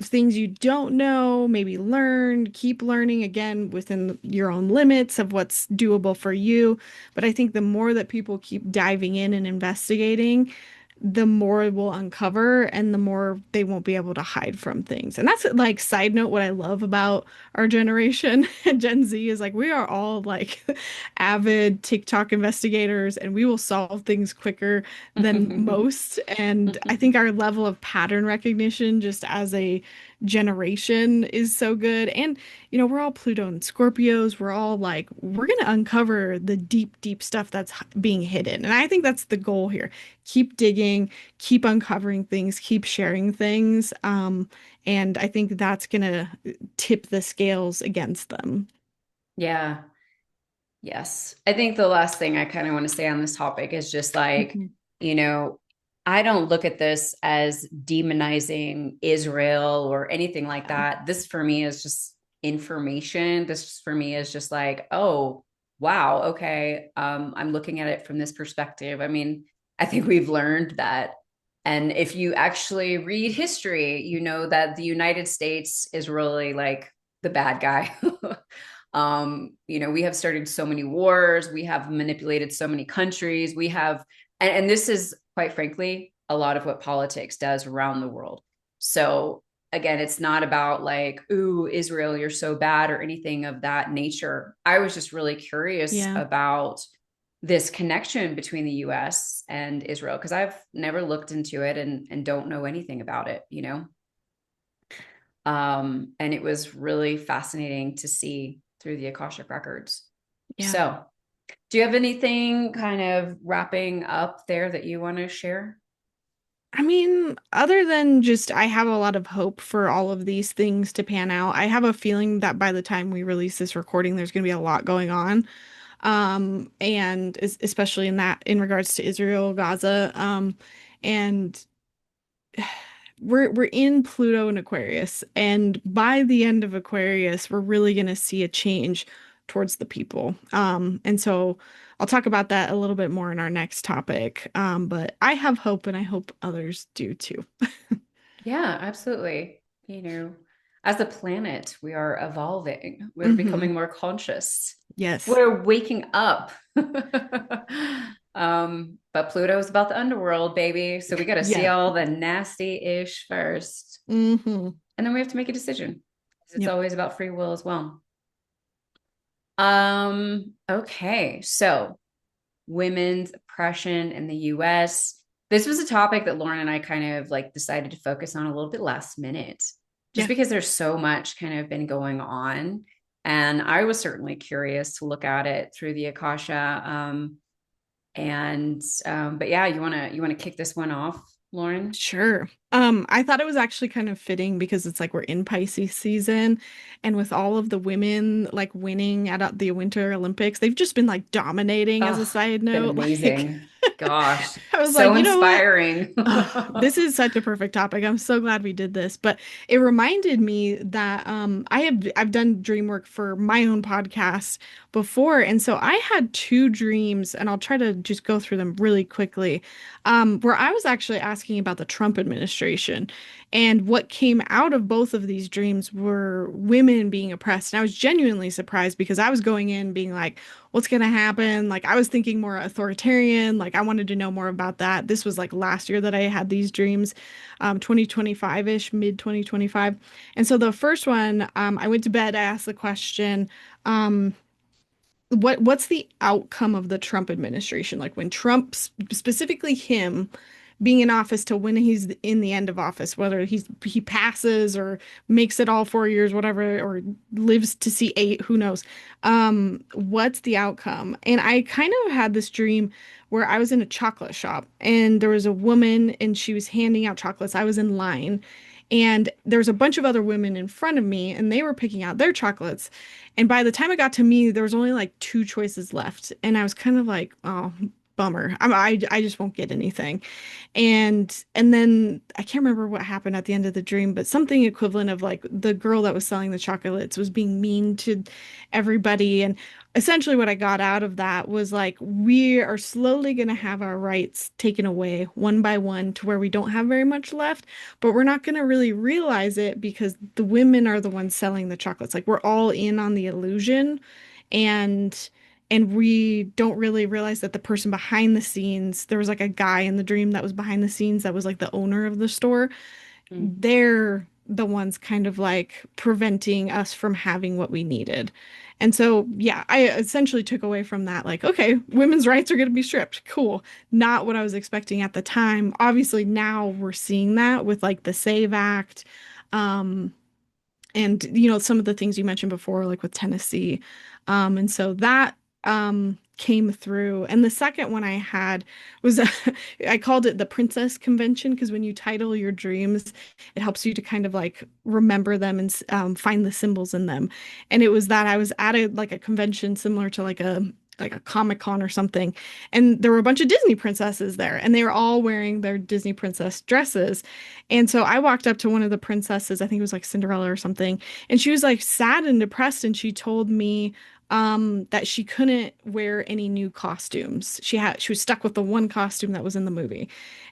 things you don't know, maybe learn, keep learning again within your own limits of what's doable for you. But I think the more that people keep diving in and investigating, the more we'll uncover and the more they won't be able to hide from things. And that's like side note what I love about our generation, Gen Z is like we are all like avid TikTok investigators and we will solve things quicker than most. And I think our level of pattern recognition just as a generation is so good. And, we're all Pluto and Scorpios. We're all like, we're going to uncover the deep, deep stuff that's being hidden. And I think that's the goal here. Keep digging, keep uncovering things, keep sharing things. And I think that's going to tip the scales against them. Yeah. Yes. I think the last thing I kind of want to say on this topic is just like, Mhm. you know, I don't look at this as demonizing Israel or anything like Yeah. that. This for me is just information. This for me is just like, oh, wow, okay. I'm looking at it from this perspective. I mean, I think we've learned that. And if you actually read history, you know that the United States is really like the bad guy. We have started so many wars, we have manipulated so many countries, we have, and this is quite frankly a lot of what politics does around the world. So again, it's not about like, ooh, Israel, you're so bad or anything of that nature. I was just really curious Yeah. about this connection between the US and Israel because I've never looked into it and don't know anything about it. And it was really fascinating to see through the Akashic Records. Yeah. So, do you have anything kind of wrapping up there that you want to share? I mean, other than just, I have a lot of hope for all of these things to pan out. I have a feeling that by the time we release this recording, there's going to be a lot going on. And especially in regards to Israel, Gaza. And we're in Pluto and Aquarius, and by the end of Aquarius, we're really going to see a change towards the people. And so I'll talk about that a little bit more in our next topic. But I have hope, and I hope others do too. Yeah, absolutely. As a planet, we are evolving. We're Hmm. becoming more conscious. Yes. We're waking up. But Pluto is about the underworld, baby. So we got to see Yeah. all the nasty ish first. Hmm. And then we have to make a decision. It's Yep. always about free will as well. Okay. So women's oppression in the US. This was a topic that Lauren and I kind of like decided to focus on a little bit last minute, just Yeah. because there's so much kind of been going on. And I was certainly curious to look at it through the Akasha. But yeah, you wanna kick this one off, Lauren? Sure. I thought it was actually kind of fitting because it's like we're in Pisces season, and with all of the women like winning at the Winter Olympics, they've just been like dominating as a Oh, side been note. Like, amazing. Gosh, I was like, so you know what? inspiring. This is such a perfect topic. I'm so glad we did this. But it reminded me that I've done dream work for my own podcast before. And so I had two dreams, and I'll try to just go through them really quickly, where I was actually asking about the Trump administration. And what came out of both of these dreams were women being oppressed. And I was genuinely surprised because I was going in being like, what's going to happen? Like, I was thinking more authoritarian. Like, I wanted to know more about that. This was like last year that I had these dreams, 2025-ish, mid 2025. And so the first one, I went to bed, I asked the question, um, what's the outcome of the Trump administration? Like when Trump, specifically him, being in office to when he's in the end of office, whether he passes or makes it all 4 years, whatever, or lives to see eight, who knows? What's the outcome? And I kind of had this dream where I was in a chocolate shop and there was a woman and she was handing out chocolates. I was in line. And there was a bunch of other women in front of me, and they were picking out their chocolates. And by the time it got to me, there was only like two choices left. And I was kind of like, oh, bummer. I just won't get anything. And then I can't remember what happened at the end of the dream, but something equivalent of like the girl that was selling the chocolates was being mean to everybody. And essentially what I got out of that was like we are slowly going to have our rights taken away one by one to where we don't have very much left, but we're not going to really realize it because the women are the ones selling the chocolates. Like we're all in on the illusion, and we don't really realize that the person behind the scenes, there was like a guy in the dream that was behind the scenes that was like the owner of the store. Mm. They're the ones kind of like preventing us from having what we needed. And so, yeah, I essentially took away from that, like, okay, women's rights are going to be stripped. Cool. Not what I was expecting at the time. Obviously, now we're seeing that with like the Save Act. Um, and some of the things you mentioned before like with Tennessee, and so that came through. And the second one I had was I called it the Princess Convention because when you title your dreams it helps you to kind of like remember them and find the symbols in them. And it was that I was at a convention similar to like a Comic Con or something, and there were a bunch of Disney princesses there, and they were all wearing their Disney princess dresses. And so I walked up to one of the princesses, I think it was like Cinderella or something, and she was like sad and depressed, and she told me that she couldn't wear any new costumes. She was stuck with the one costume that was in the movie.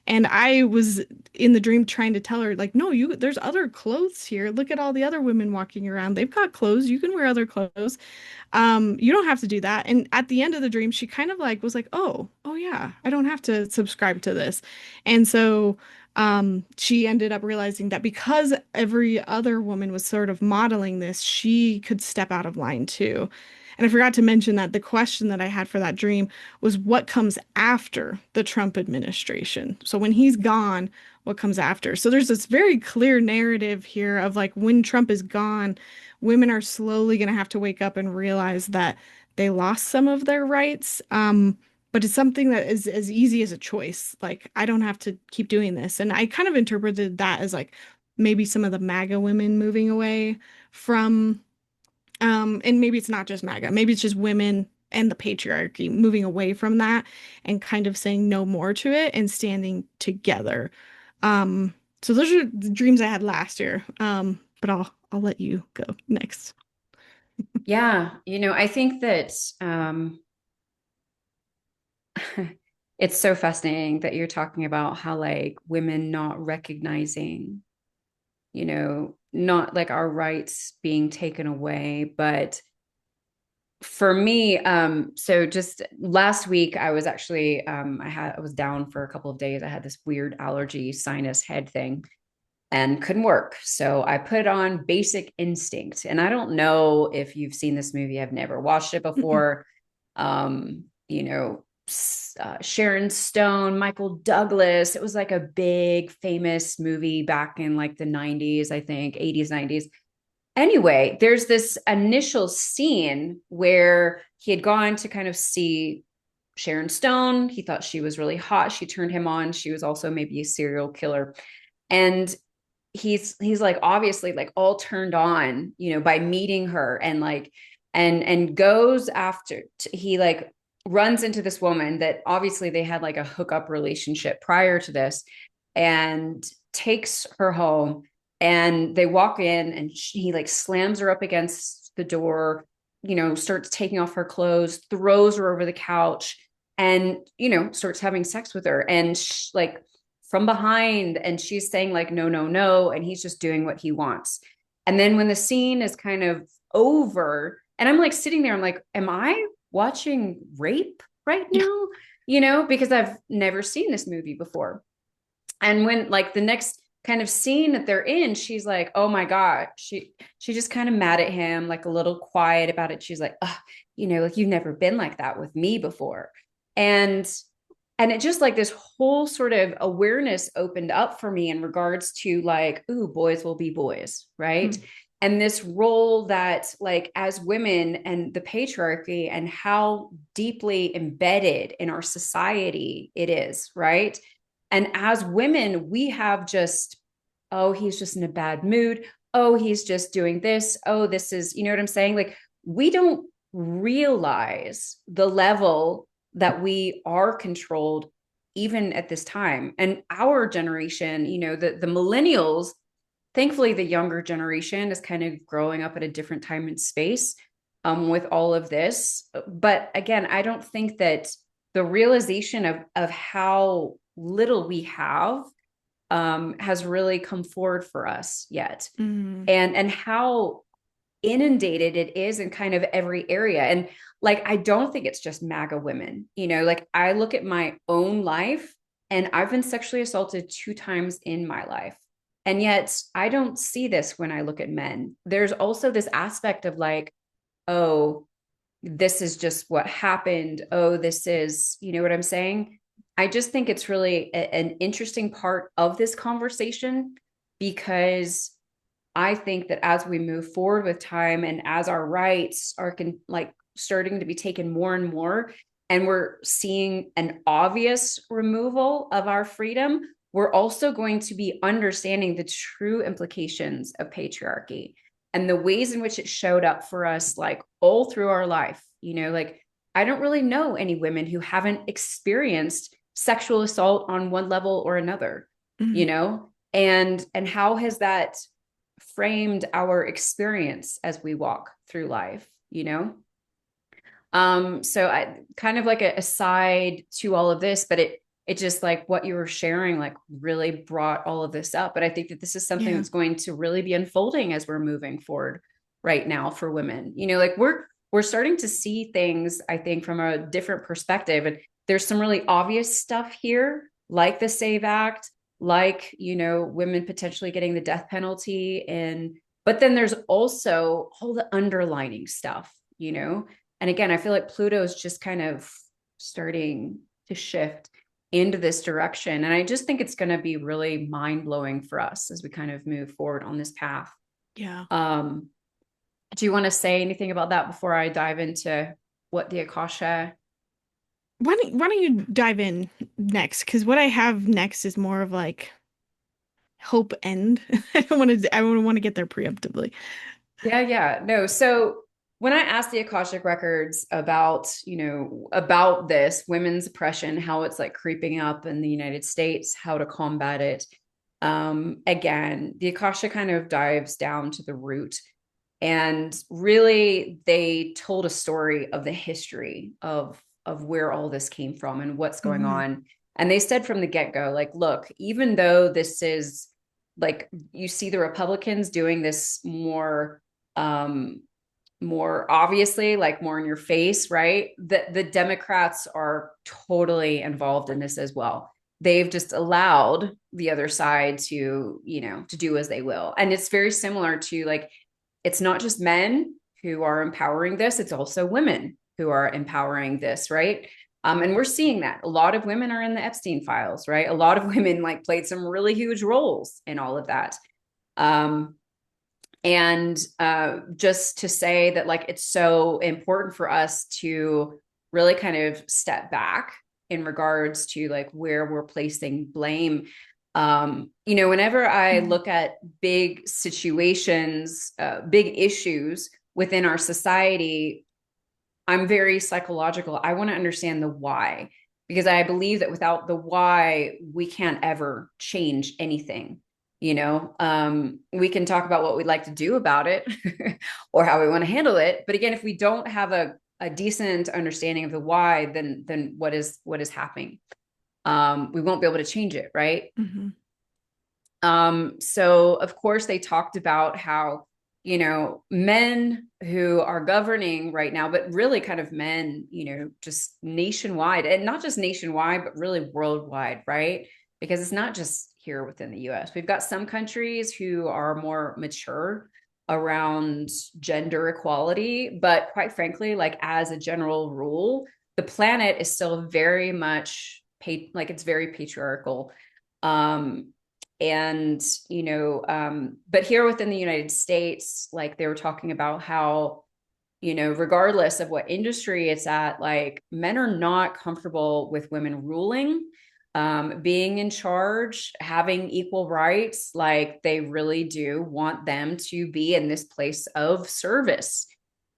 And I was in the dream trying to tell her, like, no, there's other clothes here. Look at all the other women walking around. They've got clothes. You can wear other clothes. You don't have to do that. And at the end of the dream, she kind of like was like, oh yeah, I don't have to subscribe to this. And so she ended up realizing that because every other woman was sort of modeling this, she could step out of line too. And I forgot to mention that the question that I had for that dream was what comes after the Trump administration? So when he's gone, what comes after? So there's this very clear narrative here of like when Trump is gone, women are slowly going to have to wake up and realize that they lost some of their rights. But it's something that is as easy as a choice. Like, I don't have to keep doing this. And I kind of interpreted that as like maybe some of the MAGA women moving away from, and maybe it's not just MAGA, maybe it's just women and the patriarchy moving away from that and kind of saying no more to it and standing together. So those are the dreams I had last year. But I'll let you go next. Yeah, I think that it's so fascinating that you're talking about how like women not recognizing, not like our rights being taken away. But for me, so just last week I was actually I was down for a couple of days. I had this weird allergy sinus head thing and couldn't work. So I put on Basic Instinct. And I don't know if you've seen this movie. I've never watched it Mm-mm. before. You know, Sharon Stone, Michael Douglas. It was like a big famous movie back in like the 90s, I think, 80s, 90s. Anyway, there's this initial scene where he had gone to kind of see Sharon Stone. He thought she was really hot. She turned him on. She was also maybe a serial killer. And he's like obviously like all turned on, by meeting her and like and goes after he like runs into this woman that obviously they had like a hookup relationship prior to this and takes her home, and they walk in and he like slams her up against the door, starts taking off her clothes, throws her over the couch, and, starts having sex with her. And like from behind, and she's saying like, no, no, no. And he's just doing what he wants. And then when the scene is kind of over, and I'm like sitting there, I'm like, am I watching rape right now? Because I've never seen this movie before. And when like the next kind of scene that they're in, she's like, oh my God, she just kind of mad at him, like a little quiet about it. She's like, oh, like you've never been like that with me before. And it just like this whole sort of awareness opened up for me in regards to like, ooh, boys will be boys, right? Mm. And this role that like as women and the patriarchy and how deeply embedded in our society it is, right? And as women, we have just, oh, he's just in a bad mood. Oh, he's just doing this. Oh, this is, you know what I'm saying? Like, we don't realize the level that we are controlled even at this time. And our generation, the millennials, thankfully, the younger generation is kind of growing up at a different time and space with all of this. But again, I don't think that the realization of how little we have has really come forward for us yet, Mm. and how inundated it is in kind of every area. And like, I don't think it's just MAGA women, like I look at my own life, and I've been sexually assaulted 2 times in my life. And yet I don't see this when I look at men. There's also this aspect of like, oh, this is just what happened. Oh, this is, you know what I'm saying? I just think it's really an interesting part of this conversation, because I think that as we move forward with time and as our rights are like starting to be taken more and more, and we're seeing an obvious removal of our freedom, we're also going to be understanding the true implications of patriarchy and the ways in which it showed up for us, like all through our life. Like I don't really know any women who haven't experienced sexual assault on one level or another, Mm. and how has that framed our experience as we walk through life. So I kind of like a aside to all of this, but it just like what you were sharing like really brought all of this up. But I think that this is something Yeah. that's going to really be unfolding as we're moving forward right now for women. Like we're starting to see things, I think, from a different perspective. And there's some really obvious stuff here, like the SAVE Act, like, women potentially getting the death penalty. But then there's also all the underlining stuff. And again, I feel like Pluto is just kind of starting to shift into this direction. And I just think it's going to be really mind blowing for us as we kind of move forward on this path. Yeah. Do you want to say anything about that before I dive into what the Akasha? Why don't you dive in next? Because what I have next is more of like hope end. I don't want to get there preemptively. Yeah, yeah. No. So when I asked the Akashic Records about this women's oppression, how it's like creeping up in the United States, how to combat it, again, the Akasha kind of dives down to the root. And really, they told a story of the history of where all this came from and what's going Hmm. on. And they said from the get-go, like, look, even though this is like you see the Republicans doing this um more obviously, like more in your face, right? The Democrats are totally involved in this as well. They've just allowed the other side to do as they will. And it's very similar to like, it's not just men who are empowering this, it's also women who are empowering this, right? And we're seeing that a lot of women are in the Epstein files, right? A lot of women like played some really huge roles in all of that. Um, and just to say that like it's so important for us to really kind of step back in regards to like where we're placing blame. Whenever I Hmm. look at big situations, big issues within our society, I'm very psychological. I want to understand the why, because I believe that without the why we can't ever change anything. We can talk about what we'd like to do about it or how we want to handle it. But again, if we don't have a decent understanding of the why, then what is happening? We won't be able to change it, right? Mm-hmm. So of course they talked about how, men who are governing right now, but really kind of men, just nationwide, and not just nationwide, but really worldwide, right? Because it's not just here within the US. We've got some countries who are more mature around gender equality, but quite frankly, like as a general rule, the planet is still very much like it's very patriarchal. Um, and but here within the United States, like they were talking about how, regardless of what industry it's at, like men are not comfortable with women ruling, being in charge, having equal rights. Like they really do want them to be in this place of service.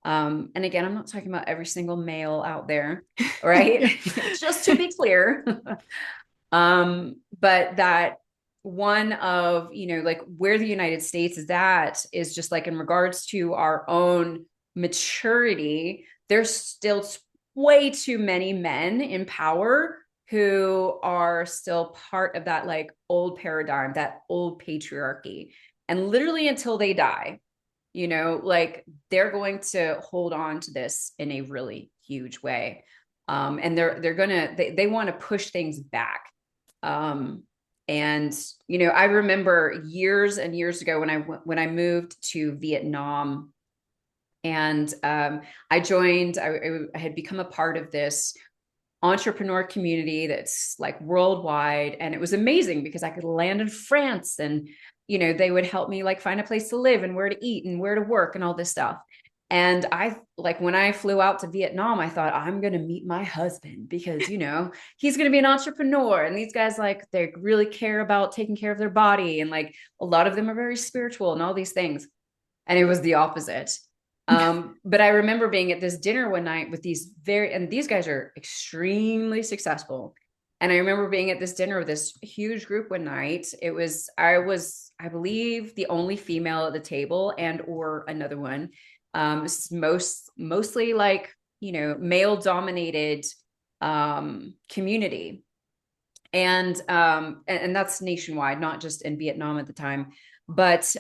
And again, I'm not talking about every single male out there, right? Yeah. Just to be clear. But that one of, like where the United States is at is just like in regards to our own maturity, there's still way too many men in power who are still part of that like old paradigm, that old patriarchy. And literally until they die, like they're going to hold on to this in a really huge way. And they want to push things back. um, and I remember years and years ago when I moved to Vietnam, and I joined. I had become a part of this entrepreneur community that's like worldwide, and it was amazing because I could land in France, and they would help me like find a place to live and where to eat and where to work and all this stuff. And I like when I flew out to Vietnam, I thought I'm going to meet my husband because he's going to be an entrepreneur, and these guys like they really care about taking care of their body, and like a lot of them are very spiritual and all these things. And it was the opposite. But I remember being at this dinner one night with and these guys are extremely successful. And I remember being at this dinner with this huge group one night. I was, I believe, the only female at the table, and or another one. Mostly like, male dominated community. And that's nationwide, not just in Vietnam at the time. But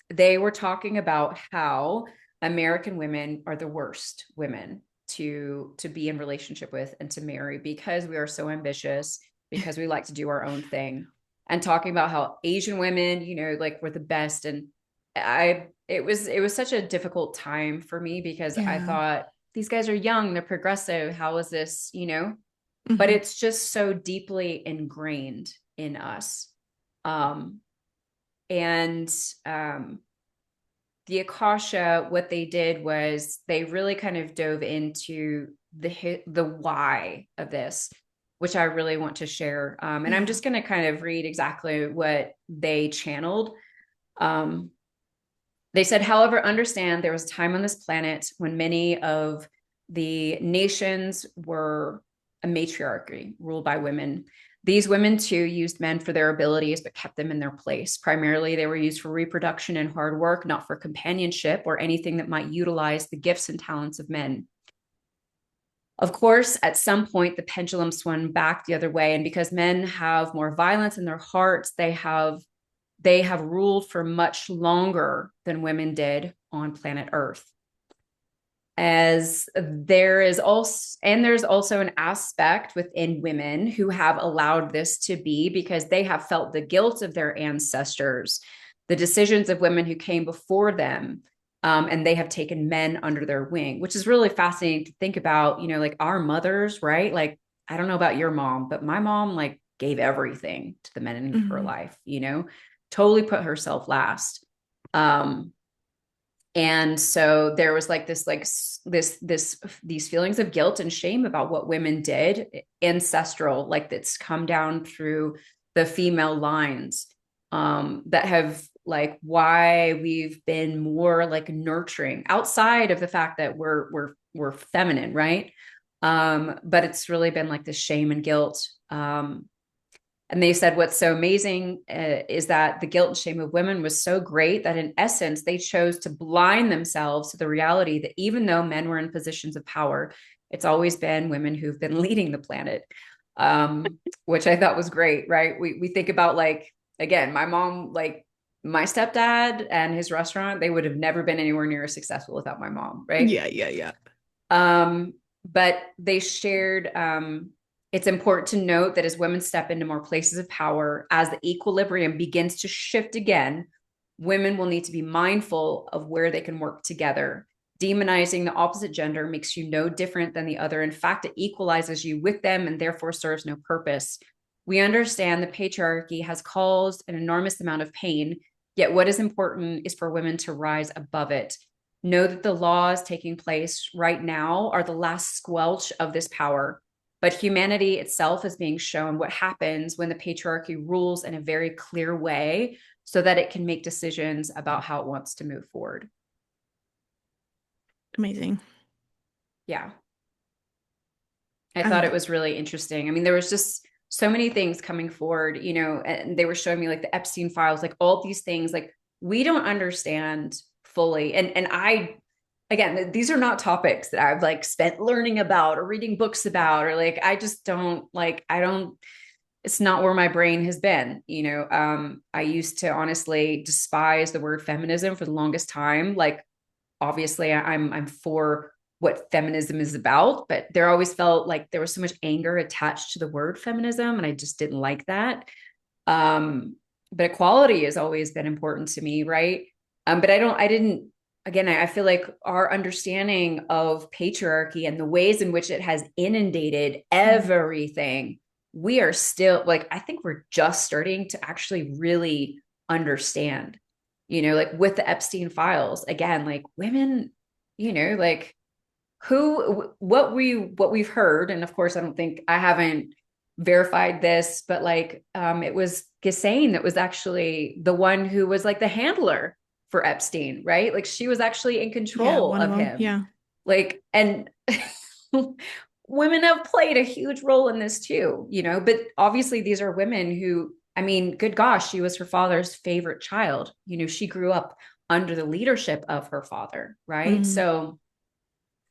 they were talking about how American women are the worst women to be in relationship with and to marry because we are so ambitious, because we like to do our own thing, and talking about how Asian women, like we're the best. And it was such a difficult time for me because I Yeah. thought these guys are young, they're progressive. How is this, but Hmm. it's just so deeply ingrained in us. Um, and the Akasha, what they did was they really kind of dove into the why of this, which I really want to share. And I'm Yeah. just going to kind of read exactly what they channeled. Um, they said, however, understand there was a time on this planet when many of the nations were a matriarchy ruled by women. These women, too, used men for their abilities, but kept them in their place. Primarily, they were used for reproduction and hard work, not for companionship or anything that might utilize the gifts and talents of men. Of course, at some point, the pendulum swung back the other way. And because men have more violence in their hearts, they have ruled for much longer than women did on planet Earth. As there's also an aspect within women who have allowed this to be because they have felt the guilt of their ancestors, the decisions of women who came before them, and they have taken men under their wing, which is really fascinating to think about. Like our mothers, right? Like I don't know about your mom, but my mom like gave everything to the men in her Hmm. life, totally put herself last. um and so there was like this these feelings of guilt and shame about what women did, ancestral, like that's come down through the female lines, that have like why we've been more like nurturing outside of the fact that we're feminine, right? But it's really been like this shame and guilt. And they said what's so amazing is that the guilt and shame of women was so great that in essence, they chose to blind themselves to the reality that even though men were in positions of power, it's always been women who've been leading the planet, which I thought was great, right? We think about like, again, my mom, like my stepdad and his restaurant, they would have never been anywhere near as successful without my mom, right? Yeah, yeah, yeah. Um, but they shared it's important to note that as women step into more places of power, as the equilibrium begins to shift again, women will need to be mindful of where they can work together. Demonizing the opposite gender makes you no different than the other. In fact, it equalizes you with them and therefore serves no purpose. We understand the patriarchy has caused an enormous amount of pain, yet what is important is for women to rise above it. Know that the laws taking place right now are the last squelch of this power, but humanity itself is being shown what happens when the patriarchy rules in a very clear way so that it can make decisions about how it wants to move forward. Amazing. Yeah. I thought it And was really interesting. I mean, there was just so many things coming forward, you know, and they were showing me like the Epstein files, like all these things, like we don't understand fully. And I, again, these are not topics that I've like spent learning about or reading books about, or like I just don't like, I don't, it's not where my brain has been, you know. I used to honestly despise the word feminism for the longest time. Like obviously I'm for what feminism is about, but there always felt like there was so much anger attached to the word feminism, and I just didn't like that. But equality has always been important to me, right? But I didn't. Again, I feel like our understanding of patriarchy and the ways in which it has inundated mm, everything, we are still like, I think we're just starting to actually really understand, you know, like with the Epstein files, again, like women, you know, like what we've heard, and of course I don't think, I haven't verified this, but like it was Ghislaine that was actually the one who was like the handler for Epstein, right? Like she was actually in yeah, control one of of them. him. Yeah. Like, and women have played a huge role in this too, you know, but obviously these are women who, I mean, good gosh, she was her father's favorite child. You know, she grew up under the leadership of her father, right? Mm, So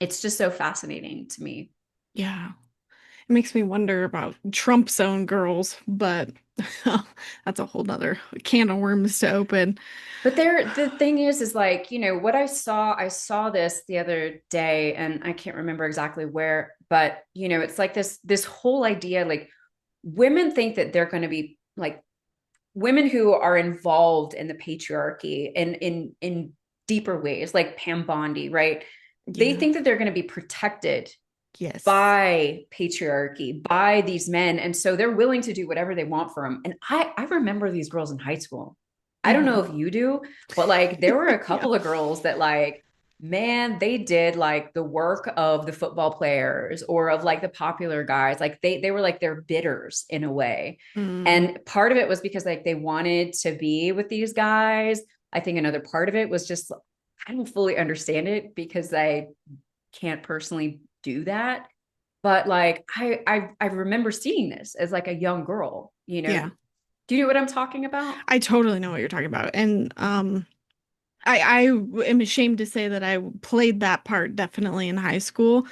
it's just so fascinating to me. yeah. It makes me wonder about Trump's own girls, but that's a whole nother can of worms to open. But there, the thing is like, you know, what I saw this the other day, and I can't remember exactly where, but you know, it's like this whole idea, like women think that they're going to be like women who are involved in the patriarchy in deeper ways, like Pam Bondi, right? They Yeah. think that they're going to be protected Yes. by patriarchy, by these men. And so they're willing to do whatever they want for them. And I remember these girls in high school. I don't know Hmm. if you do, but like there were a Yeah. couple of girls that like, man, they did like the work of the football players or of like the popular guys. Like they were like their bidders in a way. Mm, And part of it was because like they wanted to be with these guys. I think another part of it was just I don't fully understand it because I can't personally do that, but like I remember seeing this as like a young girl, you know. yeah. Do you know what I'm talking about? I totally know what you're talking about. And I am ashamed to say that I played that part definitely in high school.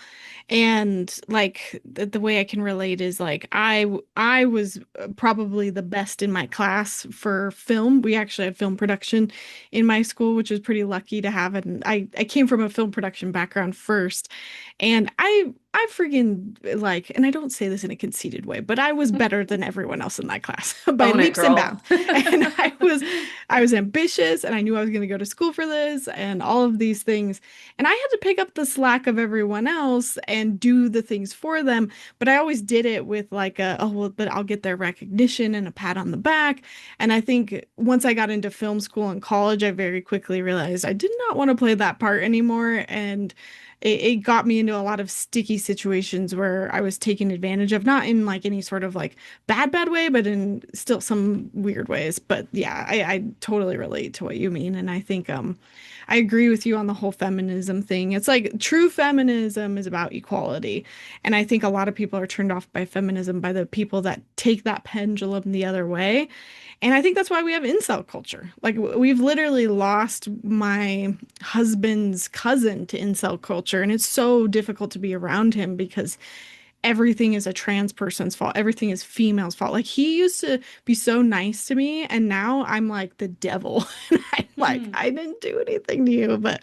And like the way I can relate is like I was probably the best in my class for film. We actually had film production in my school, which was pretty lucky to have it. And I came from a film production background first, and I freaking like, and I don't say this in a conceited way, but I was better than everyone else in that class by Own it, leaps and girl. bounds. And I was ambitious, and I knew I was going to go to school for this and all of these things. And I had to pick up the slack of everyone else and do the things for them. But I always did it with like oh, well, but I'll get their recognition and a pat on the back. And I think once I got into film school and college, I very quickly realized I did not want to play that part anymore. And it got me into a lot of sticky situations where I was taken advantage of, not in like any sort of like bad way, but in still some weird ways. But yeah, I totally relate to what you mean. And I think I agree with you on the whole feminism thing. It's like true feminism is about equality. And I think a lot of people are turned off by feminism by the people that take that pendulum the other way. And I think that's why we have incel culture. Like we've literally lost my husband's cousin to incel culture, and it's so difficult to be around him because everything is a trans person's fault. Everything is female's fault. Like he used to be so nice to me, and now I'm like the devil. And I'm like, Mhm. I didn't do anything to you, but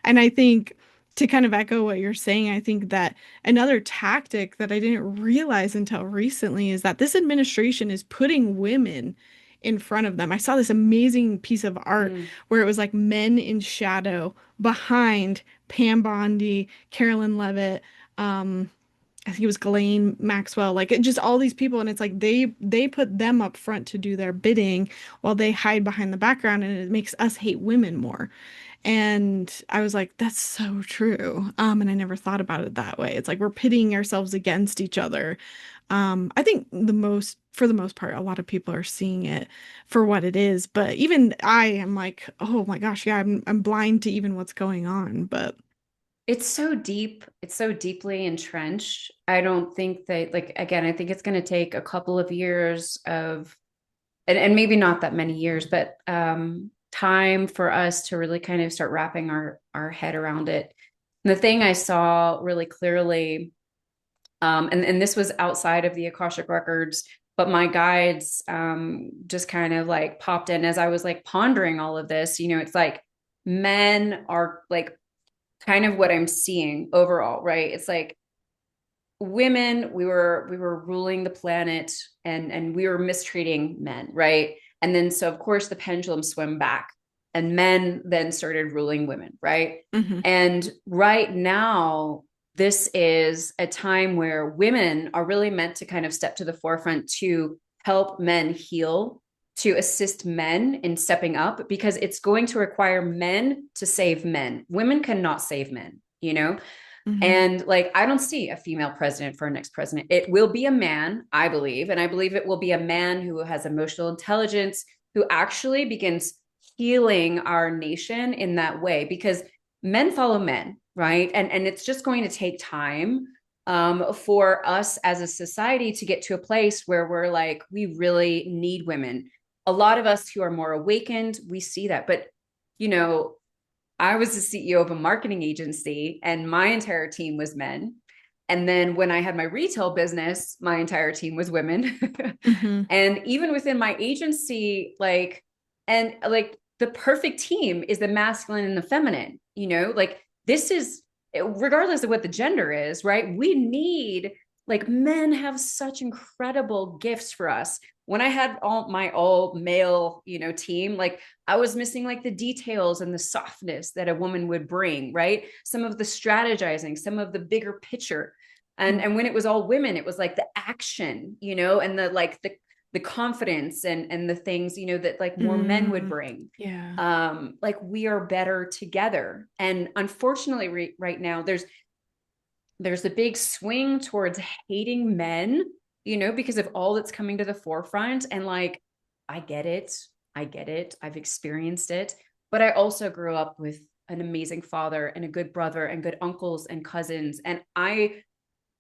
and I think to kind of echo what you're saying, I think that another tactic that I didn't realize until recently is that this administration is putting women in front of them. I saw this amazing piece of art Mm. where it was like men in shadow behind Pam Bondi, Carolyn Levitt, I think it was Ghislaine Maxwell, like it, just all these people, and it's like they put them up front to do their bidding while they hide behind the background, and it makes us hate women more. And I was like, that's so true. And I never thought about it that way. It's like we're pitting ourselves against each other. I think for the most part, a lot of people are seeing it for what it is. But even I am like, oh my gosh, yeah, I'm blind to even what's going on. But It's so deep. It's so deeply entrenched. I don't think that, like, again, I think it's going to take a couple of years of, and maybe not that many years, but time for us to really kind of start wrapping our head around it. And the thing I saw really clearly, and this was outside of the Akashic Records, but my guides just kind of like popped in as I was like pondering all of this. It's like men are like kind of what I'm seeing overall, right? It's like women, we were ruling the planet and we were mistreating men, right? And then so of course the pendulum swam back and men then started ruling women, right? mhm, And right now this is a time where women are really meant to kind of step to the forefront to help men heal, to assist men in stepping up, because it's going to require men to save men. Women cannot save men, you know? mhm, And like, I don't see a female president for our next president. It will be a man, I believe. And I believe it will be a man who has emotional intelligence, who actually begins healing our nation in that way, because men follow men, right? And it's just going to take time for us as a society to get to a place where we're like, we really need women. A lot of us who are more awakened, we see that. But, you know, I was the CEO of a marketing agency and my entire team was men. And then when I had my retail business, my entire team was women. mhm, And even within my agency, and like the perfect team is the masculine and the feminine, like this is, regardless of what the gender is, right? We need, like, men have such incredible gifts for us. When I had all male, team, like I was missing like the details and the softness that a woman would bring, right? Some of the strategizing, some of the bigger picture. And when it was all women, it was like the action, and the like the confidence and the things, that like more men would mm, bring. yeah, Like we are better together. And unfortunately, right now, there's a big swing towards hating men, because of all that's coming to the forefront. And like, I get it. I get it. I've experienced it. But I also grew up with an amazing father and a good brother and good uncles and cousins. And I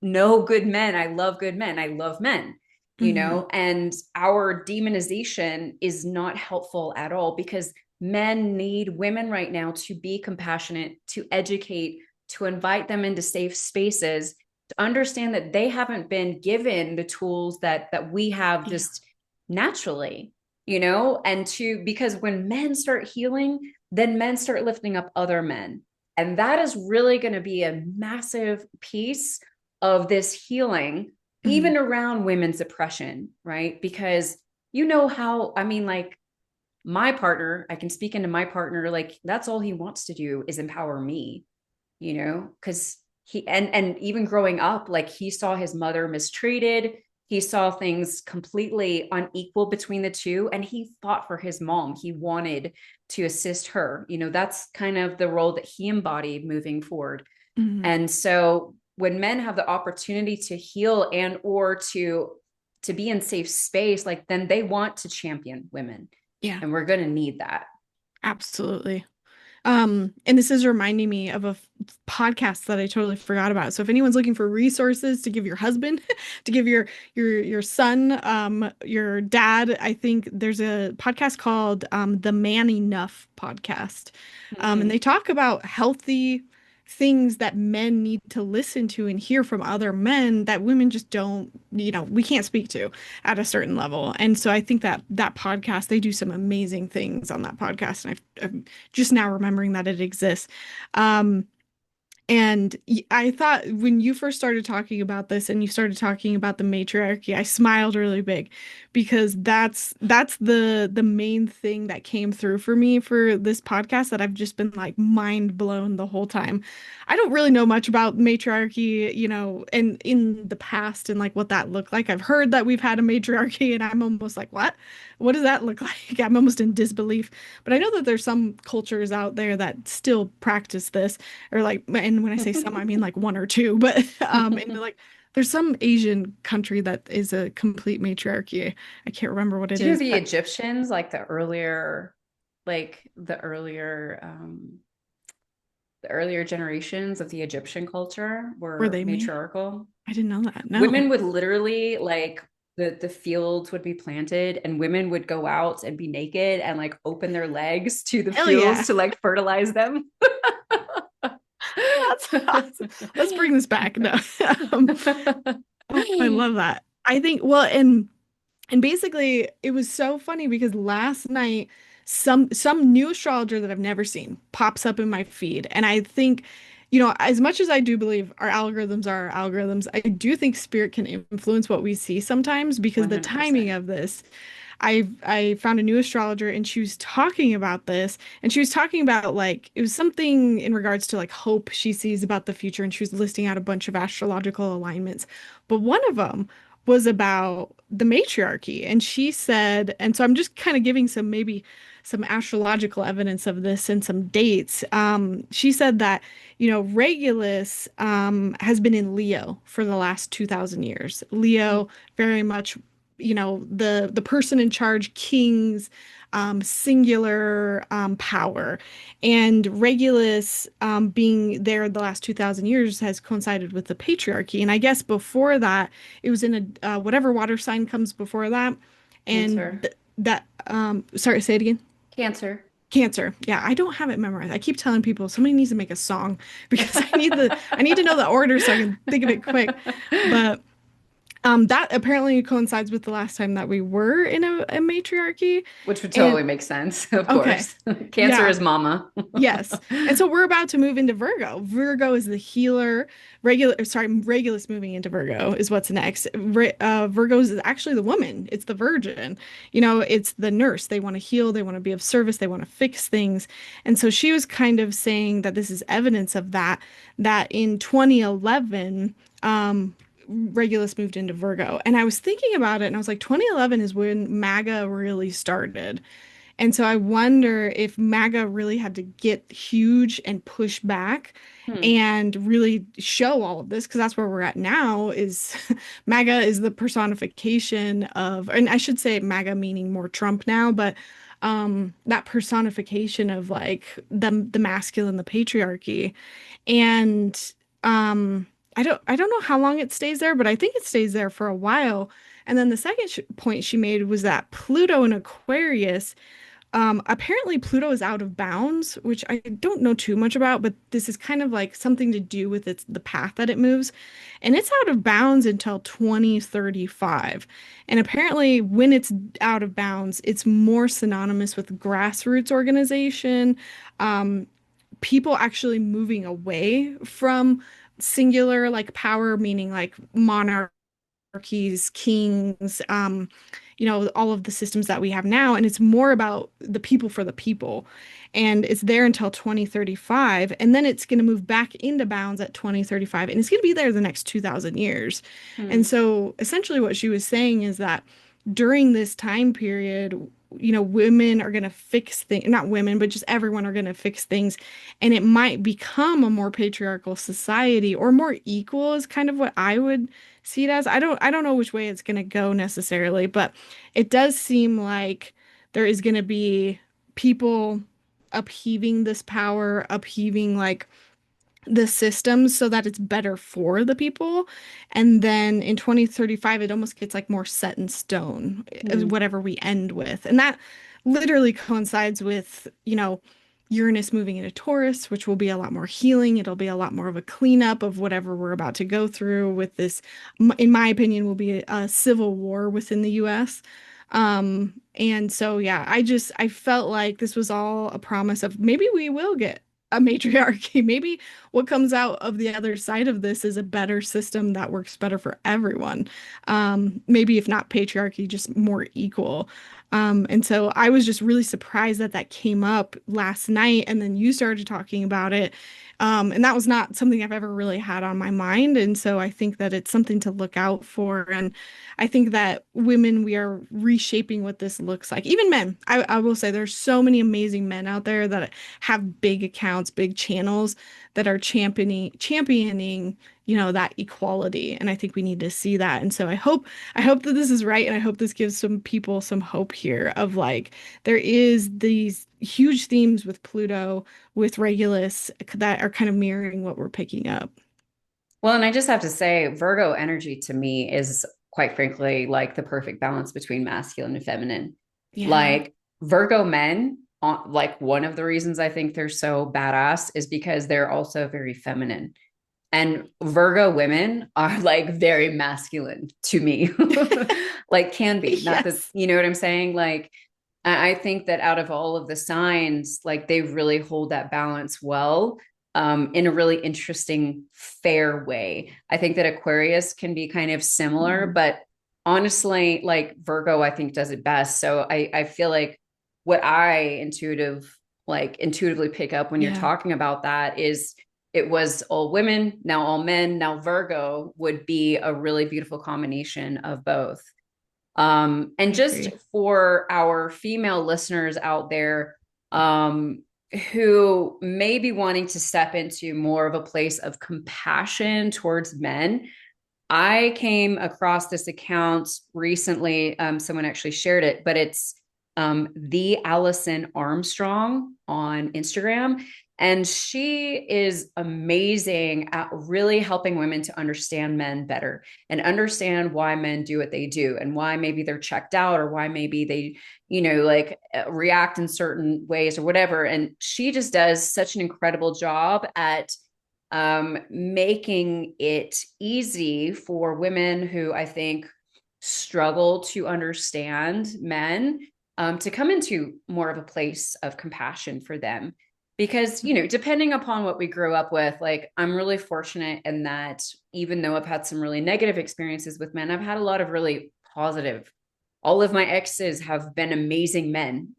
know good men. I love good men. I love men, mhm, and our demonization is not helpful at all, because men need women right now to be compassionate, to educate, to invite them into safe spaces, to understand that they haven't been given the tools that we have yeah, just naturally, and to, because when men start healing, then men start lifting up other men. And that is really going to be a massive piece of this healing, mhm, even around women's oppression, right? Because you know how, I mean, like, my partner, I can speak into my partner, like that's all he wants to do is empower me, because he, and even growing up, like he saw his mother mistreated, he saw things completely unequal between the two, and he fought for his mom. He wanted to assist her. That's kind of the role that he embodied moving forward. Mhm. And so when men have the opportunity to heal and or to be in safe space, like then they want to champion women. Yeah, And we're going to need that. absolutely. And this is reminding me of a podcast that I totally forgot about. So if anyone's looking for resources to give your husband, to give your son, your dad, I think there's a podcast called the Man Enough podcast. And they Mm. talk about healthy things that men need to listen to and hear from other men that women just don't, we can't speak to at a certain level. And so I think that that podcast, they do some amazing things on that podcast. And I'm just now remembering that it exists. Um, and I thought when you first started talking about this and you started talking about the matriarchy, I smiled really big because that's the main thing that came through for me for this podcast that I've just been like mind blown the whole time. I don't really know much about matriarchy, and in the past and like what that looked like. I've heard that we've had a matriarchy and I'm almost like, what? What does that look like? I'm almost in disbelief. But I know that there's some cultures out there that still practice this or like, and when I say some, I mean like one or two, but and like there's some Asian country that is a complete matriarchy. I can't remember what it Do you know is, the but Egyptians, like the earlier generations of the Egyptian culture were were they me? matriarchal? I didn't know that. No. Women would literally like the fields would be planted and women would go out and be naked and like open their legs to the Hell fields yeah. to like fertilize them. That's awesome. Let's bring this back. No. Um, oh, I love that. I think, well, and basically, it was so funny because last night some new astrologer that I've never seen pops up in my feed, and I think, as much as I do believe our algorithms, I do think spirit can influence what we see sometimes because the timing 100%. of this. I found a new astrologer and she was talking about this and she was talking about like it was something in regards to like hope she sees about the future and she was listing out a bunch of astrological alignments. But one of them was about the matriarchy and she said, and so I'm just kind of giving some astrological evidence of this and some dates. She said that, Regulus has been in Leo for the last 2000 years. Leo very much the person in charge, kings, singular power, and Regulus being there the last 2000 years has coincided with the patriarchy. And I guess before that, it was in a whatever water sign comes before that, and Cancer. that sorry, say it again. Cancer. Cancer. Yeah, I don't have it memorized. I keep telling people somebody needs to make a song because I need to know the order so I can think of it quick. But that apparently coincides with the last time that we were in a matriarchy. Which would And totally make sense, of okay, course. Cancer yeah, is mama. yes. And so we're about to move into Virgo. Virgo is the healer. Regulus moving into Virgo is what's next. Virgo is actually the woman. It's the virgin. It's the nurse. They want to heal. They want to be of service. They want to fix things. And so she was kind of saying that this is evidence of that in 2011, Regulus moved into Virgo. And I was thinking about it and I was like, 2011 is when MAGA really started. And so I wonder if MAGA really had to get huge and push back Hmm. and really show all of this because that's where we're at now is MAGA is the personification of, and I should say MAGA meaning more Trump now, but that personification of like the masculine, the patriarchy. And I don't know how long it stays there, but I think it stays there for a while. And then the second point she made was that Pluto in Aquarius, apparently Pluto is out of bounds, which I don't know too much about, but this is kind of like something to do with the path that it moves. And it's out of bounds until 2035. And apparently when it's out of bounds, it's more synonymous with grassroots organization, um, people actually moving away from singular like power, meaning like monarchies, kings, all of the systems that we have now. And it's more about the people for the people. And it's there until 2035. And then it's going to move back into bounds at 2035. And it's going to be there the next 2000 years. And Hmm. so essentially what she was saying is that during this time period, women are going to fix things, not women, but just everyone are going to fix things. And it might become a more patriarchal society or more equal is kind of what I would see it as. I don't know which way it's going to go necessarily, but it does seem like there is going to be people upheaving this power, upheaving like the systems so that it's better for the people. And then in 2035, it almost gets like more set in stone, Mm. whatever we end with. And that literally coincides with, Uranus moving into Taurus, which will be a lot more healing. It'll be a lot more of a cleanup of whatever we're about to go through with this, in my opinion, will be a civil war within the US. And so, yeah, I felt like this was all a promise of maybe we will get a matriarchy. Maybe what comes out of the other side of this is a better system that works better for everyone. Maybe if not patriarchy, just more equal. And so I was just really surprised that that came up last night, and then you started talking about it. And that was not something I've ever really had on my mind. And so I think that it's something to look out for. And I think that women, we are reshaping what this looks like. Even men, I will say there's so many amazing men out there that have big accounts, big channels that are championing, that equality. And I think we need to see that. And so I hope that this is right. And I hope this gives some people some hope here of like, there is these huge themes with Pluto, with Regulus that are kind of mirroring what we're picking up. Well, and I just have to say, Virgo energy to me is quite frankly like the perfect balance between masculine and feminine. Yeah. Like Virgo men, like one of the reasons I think they're so badass is because they're also very feminine. And Virgo women are like very masculine to me, like can be, not that, Yes. you know what I'm saying? Like, I think that out of all of the signs, like they really hold that balance well, in a really interesting, fair way. I think that Aquarius can be kind of similar, Mhm. but honestly, like Virgo, I think does it best. So I feel like what intuitively pick up when you're Yeah, talking about that is it was all women, now all men, now Virgo would be a really beautiful combination of both. I And just agree. for our female listeners out there, who may be wanting to step into more of a place of compassion towards men, I came across this account recently. Someone actually shared it, but it's the Allison Armstrong on Instagram. And she is amazing at really helping women to understand men better and understand why men do what they do and why maybe they're checked out or why maybe they, like react in certain ways or whatever. And she just does such an incredible job at making it easy for women who I think struggle to understand men, to come into more of a place of compassion for them. Because, depending upon what we grew up with, like I'm really fortunate in that even though I've had some really negative experiences with men, I've had a lot of really positive. All of my exes have been amazing men,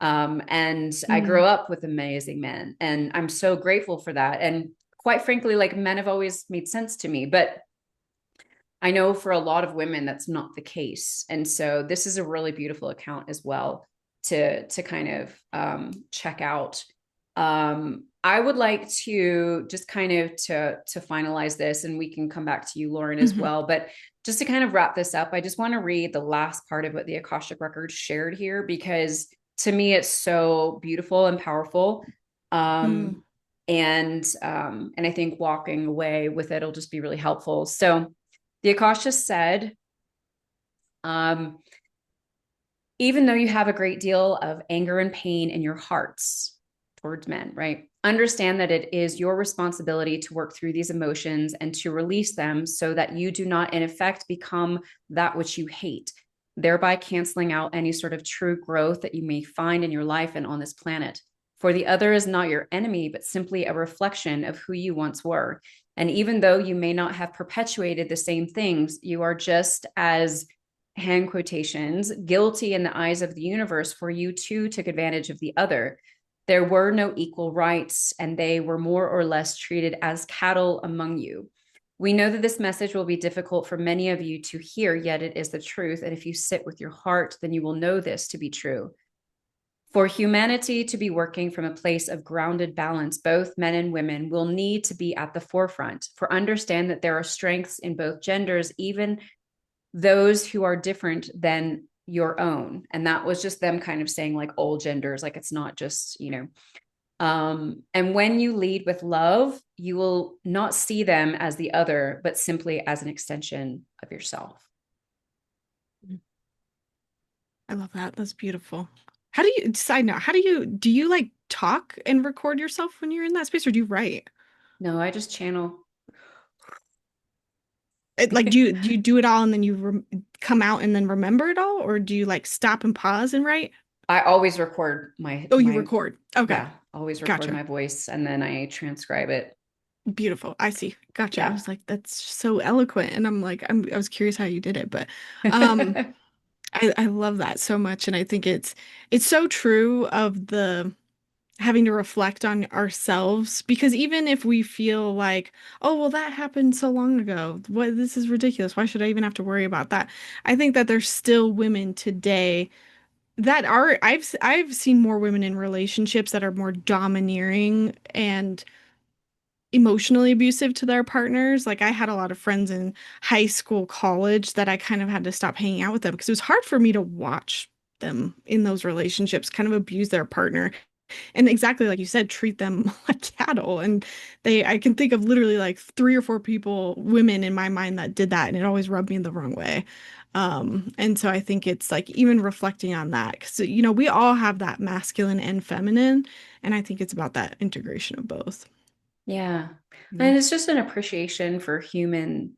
and I grew Mm, up with amazing men, and I'm so grateful for that. And quite frankly, like men have always made sense to me, but I know for a lot of women that's not the case. And so this is a really beautiful account as well to kind of check out. I would like to just kind of to finalize this, and we can come back to you, Lauryn, as mhm, well. But just to kind of wrap this up, I just want to read the last part of what the Akashic Records shared here because to me it's so beautiful and powerful. mm, And I think walking away with it will just be really helpful. So the Akasha said, um, even though you have a great deal of anger and pain in your hearts towards men, right? Understand that it is your responsibility to work through these emotions and to release them so that you do not, in effect, become that which you hate, thereby canceling out any sort of true growth that you may find in your life and on this planet. For the other is not your enemy, but simply a reflection of who you once were. And even though you may not have perpetuated the same things, you are just as hand quotations, guilty in the eyes of the universe, for you too took advantage of the other. There were no equal rights, and they were more or less treated as cattle among you. We know that this message will be difficult for many of you to hear, yet it is the truth. And if you sit with your heart, then you will know this to be true. For humanity to be working from a place of grounded balance, both men and women will need to be at the forefront. For understand that there are strengths in both genders, even those who are different than your own. And that was just them kind of saying like all genders, like it's not just, and when you lead with love, you will not see them as the other, but simply as an extension of yourself. I love that. That's beautiful. How do you, side note, how do you like talk and record yourself when you're in that space, or do you write? No, I just channel. Like, do you do it all and then you come out and then remember it all, or do you like stop and pause and write? I always record my Oh, you my record. Okay. yeah, always record Gotcha. my voice and then I transcribe it. Beautiful. I see. Gotcha. I Yeah. was like, that's so eloquent. And I'm like, I was curious how you did it, but um I love that so much. And I think it's so true of the having to reflect on ourselves, because even if we feel like, oh, well, that happened so long ago, what, this is ridiculous, why should I even have to worry about that? I think that there's still women today that are, I've seen more women in relationships that are more domineering and emotionally abusive to their partners. Like, I had a lot of friends in high school, college, that I kind of had to stop hanging out with them because it was hard for me to watch them in those relationships kind of abuse their partner, and exactly like you said, treat them like cattle. And I can think of literally like three or four people, women in my mind, that did that, and it always rubbed me the wrong way. And so I think it's like even reflecting on that, because we all have that masculine and feminine, and I think it's about that integration of both. Yeah. Yeah. And it's just an appreciation for humans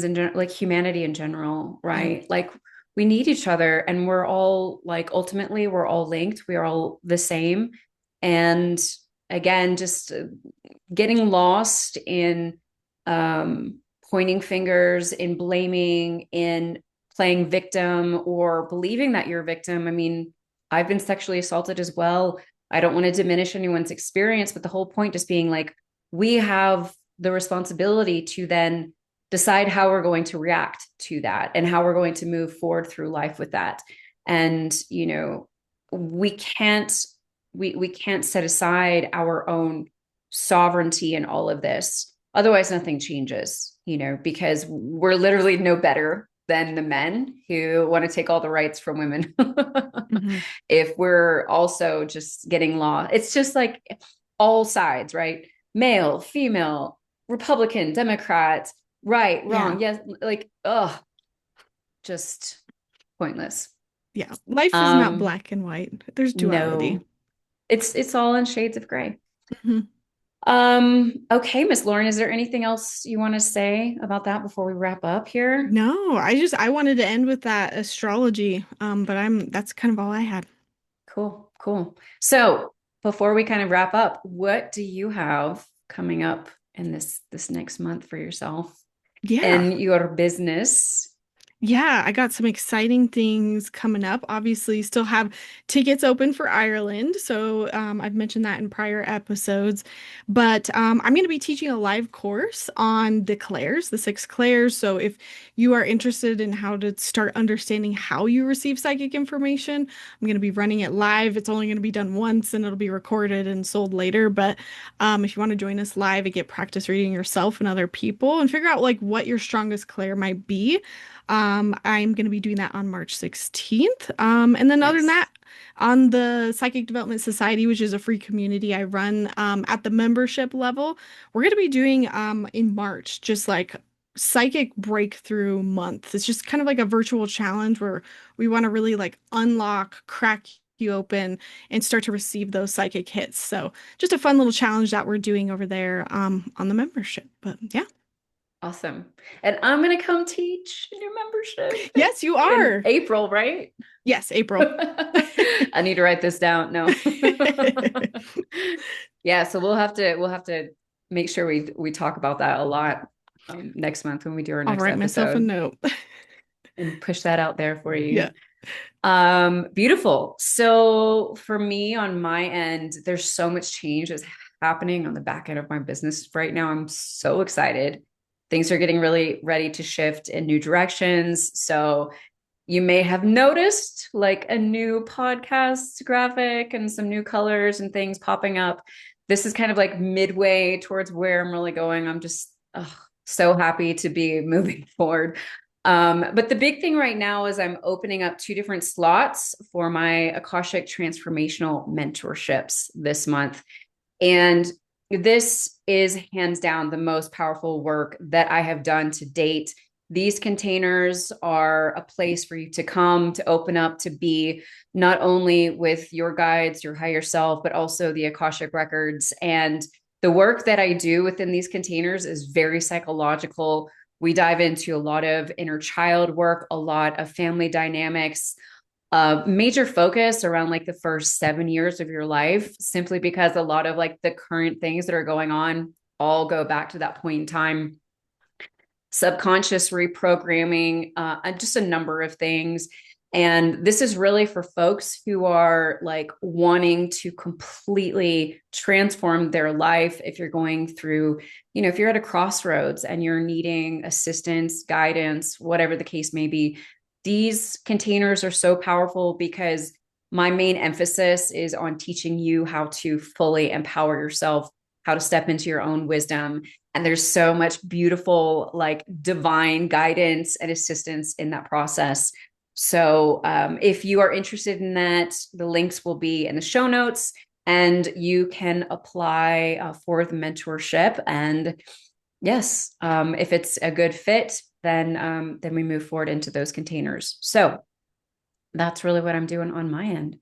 and like humanity in general, Yeah. right? Like we need each other and we're all like ultimately we're all linked. We are all the same. And again, just getting lost in pointing fingers, in blaming, in playing victim or believing that you're a victim. I mean, I've been sexually assaulted as well. I don't want to diminish anyone's experience, but the whole point just being like, we have the responsibility to then decide how we're going to react to that and how we're going to move forward through life with that. And, we can't we can't set aside our own sovereignty in all of this. Otherwise, nothing changes, because we're literally no better than the men who want to take all the rights from women. Hmm. If we're also just getting law, it's just like all sides, right? Male, female, Republican, Democrat, right, Yeah. wrong, yes, like, oh, just pointless. Yeah. Life is not Um, black and white. There's duality. no, it's all in shades of gray. Hmm. Okay, Miss Lauryn, is there anything else you want to say about that before we wrap up here? No, I wanted to end with that astrology. But that's kind of all I had. Cool, cool. So before we kind of wrap up, what do you have coming up in this next month for yourself Yeah. and your business? Yeah, I got some exciting things coming up. Obviously, still have tickets open for Ireland. So I've mentioned that in prior episodes. But I'm going to be teaching a live course on the clairs, the six clairs. So if you are interested in how to start understanding how you receive psychic information, I'm going to be running it live. It's only going to be done once and it'll be recorded and sold later. But if you want to join us live and get practice reading yourself and other people and figure out like what your strongest clair might be, I'm going to be doing that on March 16th. And then other than Nice. that, on the Psychic Development Society, which is a free community I run at the membership level, we're going to be doing in March just like psychic breakthrough month. It's just kind of like a virtual challenge where we want to really like unlock, crack you open and start to receive those psychic hits. So just a fun little challenge that we're doing over there on the membership. But yeah. Awesome. And I'm going to come teach in your membership Yes, you in are. April, right? Yes, April. I need to write this down. No. Yeah, so we'll have to make sure we talk about that a lot next month when we do our I'll next write myself a episode note. and push that out there for you. Yeah. Beautiful. So for me on my end, there's so much change that's happening on the back end of my business right now. I'm so excited. Things are getting really ready to shift in new directions. So you may have noticed like a new podcast graphic and some new colors and things popping up. This is kind of like midway towards where I'm really going. I'm just so happy to be moving forward. But the big thing right now is I'm opening up 2 different slots for my Akashic transformational mentorships this month. And this is hands down the most powerful work that I have done to date. These containers are a place for you to come, to open up, to be not only with your guides, your higher self, but also the Akashic Records. And the work that I do within these containers is very psychological. We dive into a lot of inner child work, a lot of family dynamics, major focus around like the first 7 years of your life, simply because a lot of like the current things that are going on all go back to that point in time. Subconscious reprogramming, just a number of things. And this is really for folks who are like wanting to completely transform their life. If you're going through, if you're at a crossroads and you're needing assistance, guidance, whatever the case may be, these containers are so powerful because my main emphasis is on teaching you how to fully empower yourself, how to step into your own wisdom. And there's so much beautiful, like divine guidance and assistance in that process. So if you are interested in that, the links will be in the show notes and you can apply for the mentorship. And yes, if it's a good fit, then we move forward into those containers. So that's really what I'm doing on my end.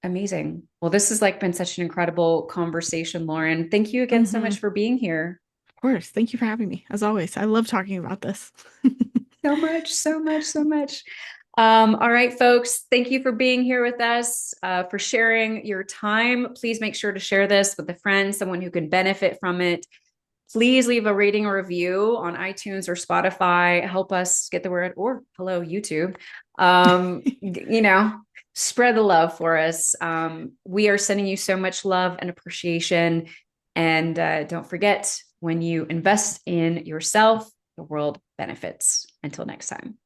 Amazing. Well, this has like been such an incredible conversation, Lauryn. Thank you again so much for being here. Of course. Thank you for having me. As always, I love talking about this. So much, so much, so much. All right, folks, thank you for being here with us, for sharing your time. Please make sure to share this with a friend, someone who can benefit from it. Please leave a rating or review on iTunes or Spotify. Help us get the word, or hello, YouTube. Spread the love for us. We are sending you so much love and appreciation. And don't forget, when you invest in yourself, the world benefits. Until next time.